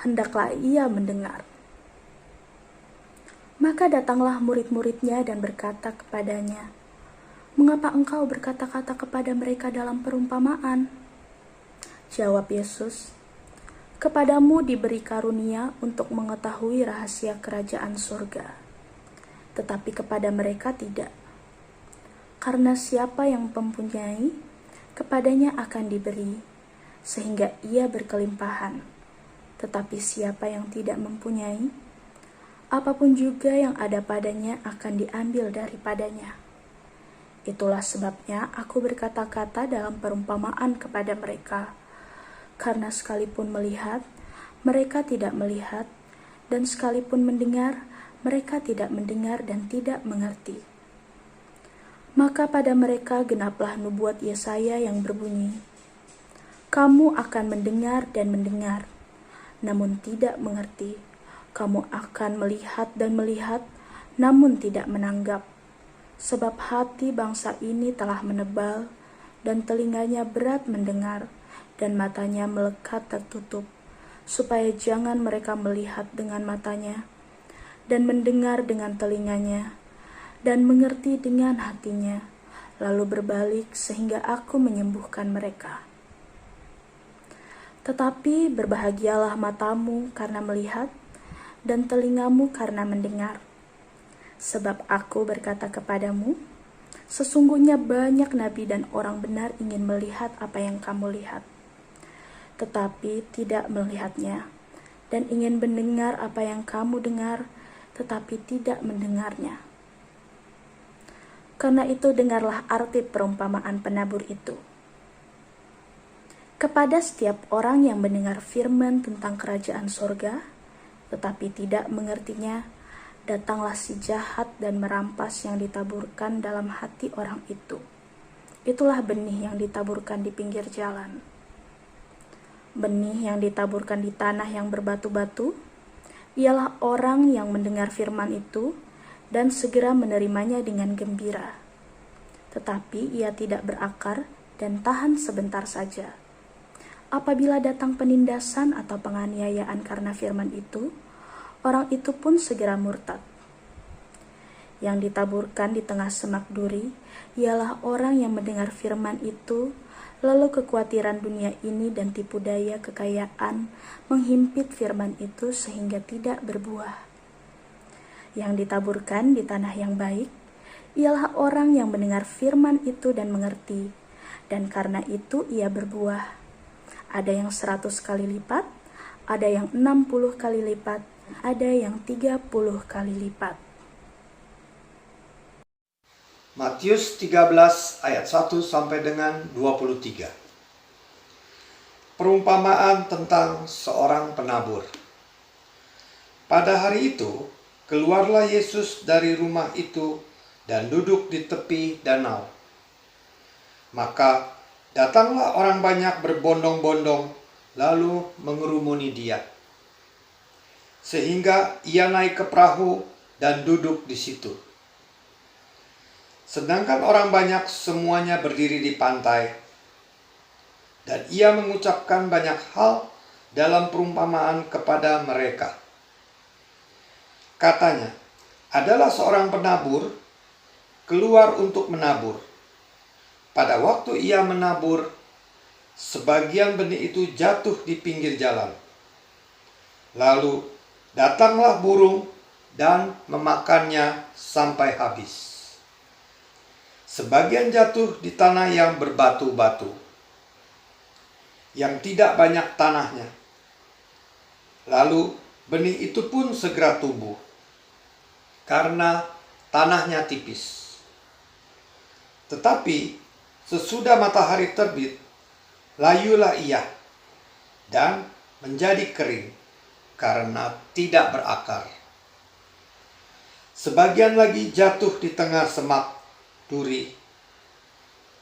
Speaker 21: hendaklah ia mendengar. Maka datanglah murid-muridnya dan berkata kepadanya, "Mengapa engkau berkata-kata kepada mereka dalam perumpamaan?" Jawab Yesus, "Kepadamu diberi karunia untuk mengetahui rahasia kerajaan surga, tetapi kepada mereka tidak. Karena siapa yang mempunyai, kepadanya akan diberi, sehingga ia berkelimpahan. Tetapi siapa yang tidak mempunyai, apapun juga yang ada padanya akan diambil daripadanya. Itulah sebabnya aku berkata-kata dalam perumpamaan kepada mereka, karena sekalipun melihat, mereka tidak melihat, dan sekalipun mendengar, mereka tidak mendengar dan tidak mengerti. Maka pada mereka genaplah nubuat Yesaya yang berbunyi, kamu akan mendengar dan mendengar, namun tidak mengerti. Kamu akan melihat dan melihat, namun tidak menanggap. Sebab hati bangsa ini telah menebal, dan telinganya berat mendengar, dan matanya melekat tertutup, supaya jangan mereka melihat dengan matanya, dan mendengar dengan telinganya, dan mengerti dengan hatinya, lalu berbalik sehingga aku menyembuhkan mereka. Tetapi berbahagialah matamu karena melihat, dan telingamu karena mendengar. Sebab aku berkata kepadamu, sesungguhnya banyak nabi dan orang benar ingin melihat apa yang kamu lihat, tetapi tidak melihatnya, dan ingin mendengar apa yang kamu dengar, tetapi tidak mendengarnya. Karena itu dengarlah arti perumpamaan penabur itu. Kepada setiap orang yang mendengar firman tentang kerajaan surga, tetapi tidak mengertinya, datanglah si jahat dan merampas yang ditaburkan dalam hati orang itu. Itulah benih yang ditaburkan di pinggir jalan. Benih yang ditaburkan di tanah yang berbatu-batu, ialah orang yang mendengar firman itu dan segera menerimanya dengan gembira. Tetapi ia tidak berakar dan tahan sebentar saja. Apabila datang penindasan atau penganiayaan karena firman itu, orang itu pun segera murtad. Yang ditaburkan di tengah semak duri ialah orang yang mendengar firman itu, lalu kekhawatiran dunia ini dan tipu daya kekayaan menghimpit firman itu sehingga tidak berbuah. Yang ditaburkan di tanah yang baik ialah orang yang mendengar firman itu dan mengerti, dan karena itu ia berbuah. Ada yang 100 kali lipat, ada yang 60 kali lipat, ada yang 30 kali lipat.
Speaker 22: Matius 13 ayat 1 sampai dengan 23. Perumpamaan tentang seorang penabur. Pada hari itu, keluarlah Yesus dari rumah itu dan duduk di tepi danau. Maka datanglah orang banyak berbondong-bondong lalu mengerumuni dia, sehingga ia naik ke perahu dan duduk di situ. Sedangkan orang banyak semuanya berdiri di pantai, dan ia mengucapkan banyak hal dalam perumpamaan kepada mereka. Katanya, adalah seorang penabur keluar untuk menabur. Pada waktu ia menabur, sebagian benih itu jatuh di pinggir jalan. Lalu datanglah burung dan memakannya sampai habis. Sebagian jatuh di tanah yang berbatu-batu, yang tidak banyak tanahnya. Lalu benih itu pun segera tumbuh, karena tanahnya tipis. Tetapi sesudah matahari terbit, layulah ia dan menjadi kering, karena tidak berakar. Sebagian lagi jatuh di tengah semak duri.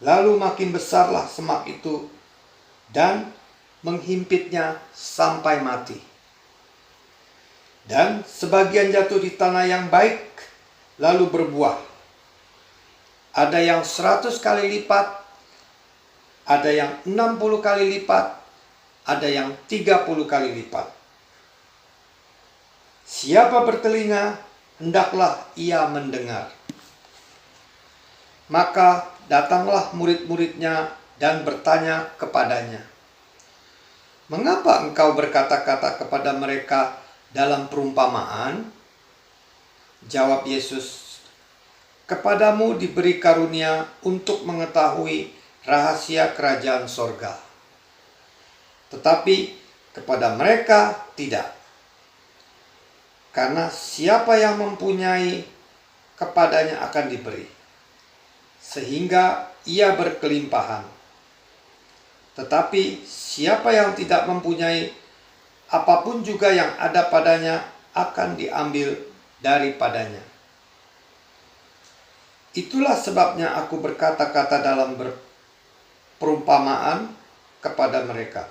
Speaker 22: Lalu makin besarlah semak itu dan menghimpitnya sampai mati. Dan sebagian jatuh di tanah yang baik lalu berbuah. Ada yang 100 kali lipat, ada yang 60 kali lipat, ada yang 30 kali lipat. Siapa bertelinga, hendaklah ia mendengar. Maka datanglah murid-muridnya dan bertanya kepadanya, "Mengapa engkau berkata-kata kepada mereka dalam perumpamaan?" Jawab Yesus, "Kepadamu diberi karunia untuk mengetahui rahasia kerajaan sorga. Tetapi kepada mereka tidak. Karena siapa yang mempunyai, kepadanya akan diberi, sehingga ia berkelimpahan. Tetapi siapa yang tidak mempunyai, apapun juga yang ada padanya akan diambil daripadanya. Itulah sebabnya aku berkata-kata dalam perumpamaan kepada mereka.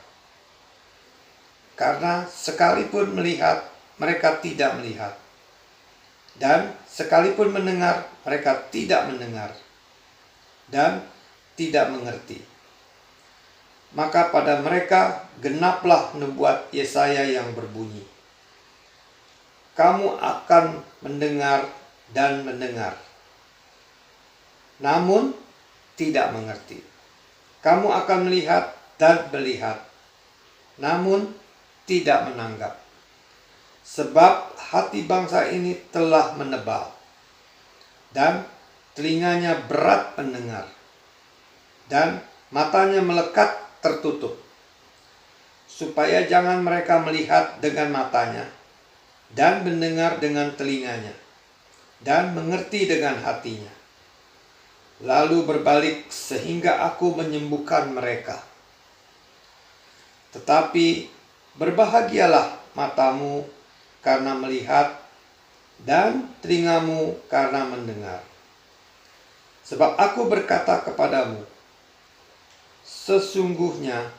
Speaker 22: Karena sekalipun melihat, mereka tidak melihat. Dan sekalipun mendengar, mereka tidak mendengar. Dan tidak mengerti. Maka pada mereka genaplah nubuat Yesaya yang berbunyi, kamu akan mendengar dan mendengar, namun tidak mengerti. Kamu akan melihat dan melihat, namun tidak menanggap. Sebab hati bangsa ini telah menebal, dan telinganya berat mendengar, dan matanya melekat tertutup, supaya jangan mereka melihat dengan matanya, dan mendengar dengan telinganya, dan mengerti dengan hatinya, lalu berbalik sehingga aku menyembuhkan mereka. Tetapi berbahagialah matamu karena melihat, dan telingamu karena mendengar. Sebab aku berkata kepadamu, sesungguhnya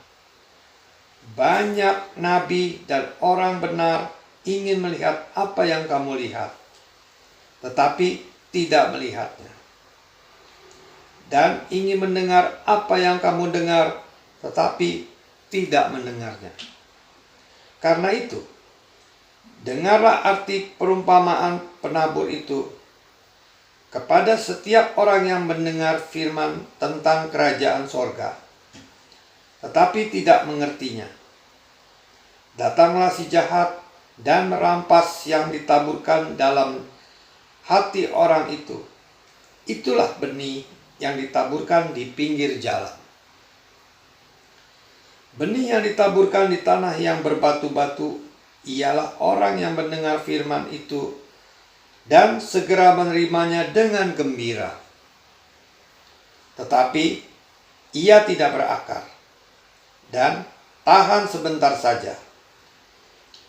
Speaker 22: banyak nabi dan orang benar ingin melihat apa yang kamu lihat, tetapi tidak melihatnya. Dan ingin mendengar apa yang kamu dengar, tetapi tidak mendengarnya. Karena itu, dengarlah arti perumpamaan penabur itu. Kepada setiap orang yang mendengar firman tentang kerajaan sorga, tetapi tidak mengertinya, datanglah si jahat dan merampas yang ditaburkan dalam hati orang itu. Itulah benih yang ditaburkan di pinggir jalan. Benih yang ditaburkan di tanah yang berbatu-batu ialah orang yang mendengar firman itu dan segera menerimanya dengan gembira. Tetapi ia tidak berakar dan tahan sebentar saja.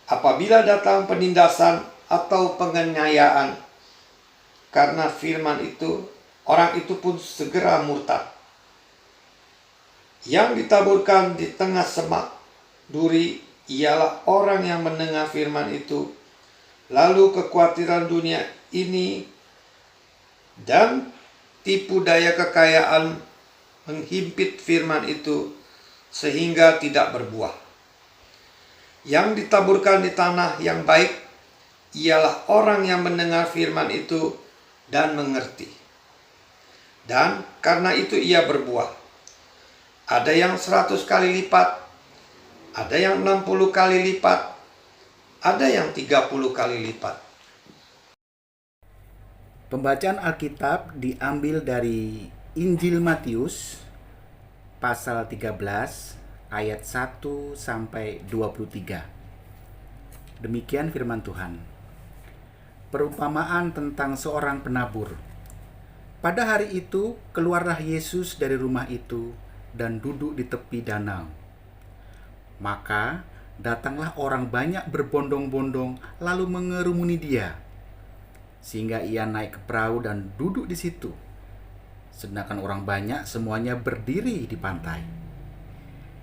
Speaker 22: Apabila datang penindasan atau penganiayaan karena firman itu, orang itu pun segera murtad. Yang ditaburkan di tengah semak duri ialah orang yang mendengar firman itu, lalu kekhawatiran dunia ini dan tipu daya kekayaan menghimpit firman itu sehingga tidak berbuah. Yang ditaburkan di tanah yang baik ialah orang yang mendengar firman itu dan mengerti. Dan karena itu ia berbuah. Ada yang 100 kali lipat, ada yang 60 kali lipat, ada yang 30 kali lipat.
Speaker 1: Pembacaan Alkitab diambil dari Injil Matius pasal 13 ayat 1 sampai 23. Demikian firman Tuhan. Perumpamaan tentang seorang penabur. Pada hari itu keluarlah Yesus dari rumah itu dan duduk di tepi danau. Maka datanglah orang banyak berbondong-bondong lalu mengerumuni dia, sehingga ia naik ke perahu dan duduk di situ. Sedangkan orang banyak semuanya berdiri di pantai.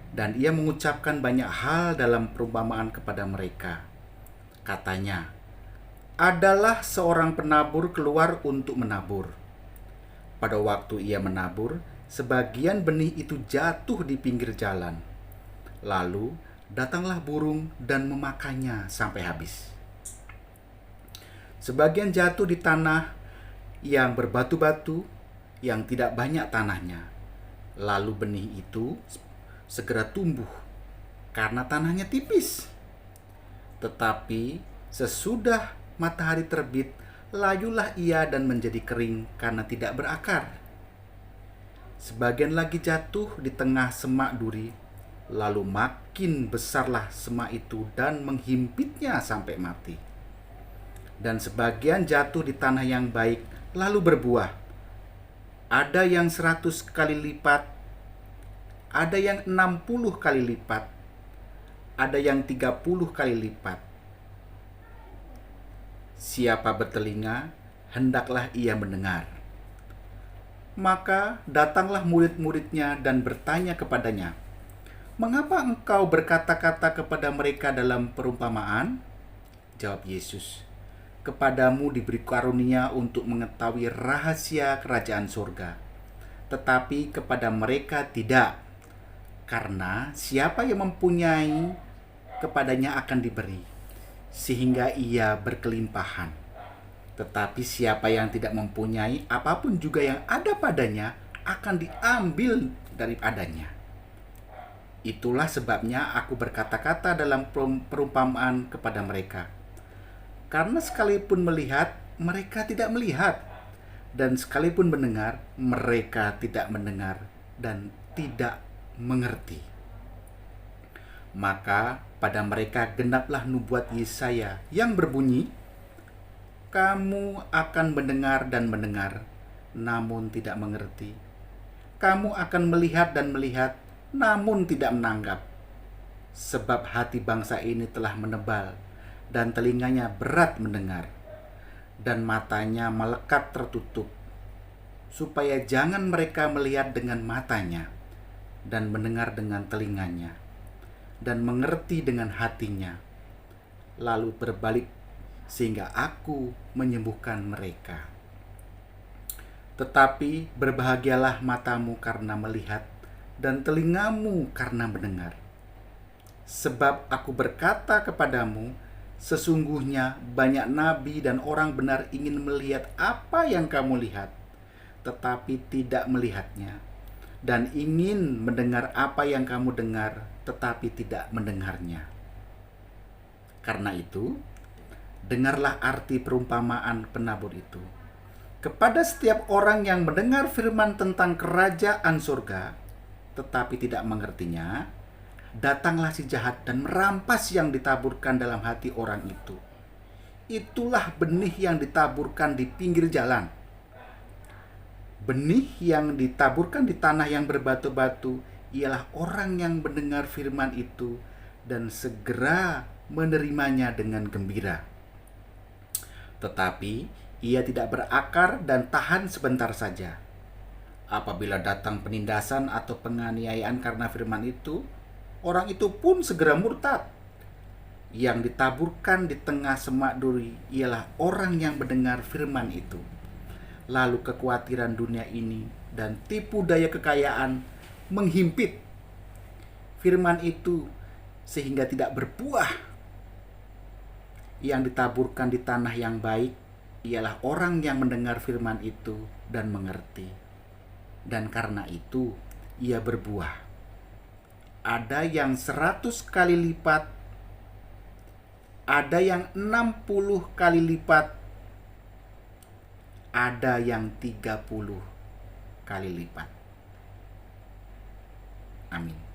Speaker 1: Dan ia mengucapkan banyak hal dalam perumpamaan kepada mereka. Katanya, adalah seorang penabur keluar untuk menabur. Pada waktu ia menabur, sebagian benih itu jatuh di pinggir jalan. Lalu datanglah burung dan memakannya sampai habis. Sebagian jatuh di tanah yang berbatu-batu, yang tidak banyak tanahnya. Lalu benih itu segera tumbuh karena tanahnya tipis. Tetapi sesudah matahari terbit, layulah ia dan menjadi kering karena tidak berakar. Sebagian lagi jatuh di tengah semak duri, lalu makin besarlah semak itu dan menghimpitnya sampai mati. Dan sebagian jatuh di tanah yang baik, lalu berbuah. Ada yang 100 kali lipat, ada yang 60 kali lipat, ada yang 30 kali lipat. Siapa bertelinga, hendaklah ia mendengar. Maka datanglah murid-muridnya dan bertanya kepadanya, "Mengapa engkau berkata-kata kepada mereka dalam perumpamaan?" Jawab Yesus, "Kepadamu diberi karunia untuk mengetahui rahasia kerajaan surga, tetapi kepada mereka tidak. Karena siapa yang mempunyai, kepadanya akan diberi, sehingga ia berkelimpahan. Tetapi siapa yang tidak mempunyai, apapun juga yang ada padanya akan diambil daripadanya. Itulah sebabnya aku berkata-kata dalam perumpamaan kepada mereka. Karena sekalipun melihat, mereka tidak melihat, dan sekalipun mendengar, mereka tidak mendengar dan tidak mengerti. Maka pada mereka genaplah nubuat Yesaya yang berbunyi, kamu akan mendengar dan mendengar, namun tidak mengerti. Kamu akan melihat dan melihat, namun tidak menanggap. Sebab hati bangsa ini telah menebal, dan telinganya berat mendengar, dan matanya melekat tertutup, supaya jangan mereka melihat dengan matanya, dan mendengar dengan telinganya, dan mengerti dengan hatinya, lalu berbalik sehingga aku menyembuhkan mereka. Tetapi berbahagialah matamu karena melihat, dan telingamu karena mendengar. Sebab aku berkata kepadamu, sesungguhnya banyak nabi dan orang benar ingin melihat apa yang kamu lihat, tetapi tidak melihatnya, dan ingin mendengar apa yang kamu dengar, tetapi tidak mendengarnya. Karena itu, dengarlah arti perumpamaan penabur itu. Kepada setiap orang yang mendengar firman tentang kerajaan surga, tetapi tidak mengertinya, datanglah si jahat dan merampas yang ditaburkan dalam hati orang itu. Itulah benih yang ditaburkan di pinggir jalan. Benih yang ditaburkan di tanah yang berbatu-batu ialah orang yang mendengar firman itu dan segera menerimanya dengan gembira. Tetapi ia tidak berakar dan tahan sebentar saja. Apabila datang penindasan atau penganiayaan karena firman itu, orang itu pun segera murtad. Yang ditaburkan di tengah semak duri ialah orang yang mendengar firman itu. Lalu kekhawatiran dunia ini dan tipu daya kekayaan menghimpit firman itu sehingga tidak berbuah. Yang ditaburkan di tanah yang baik ialah orang yang mendengar firman itu dan mengerti. Dan karena itu ia berbuah. Ada yang 100 kali lipat, ada yang 60 kali lipat, ada yang 30 kali lipat. Amin.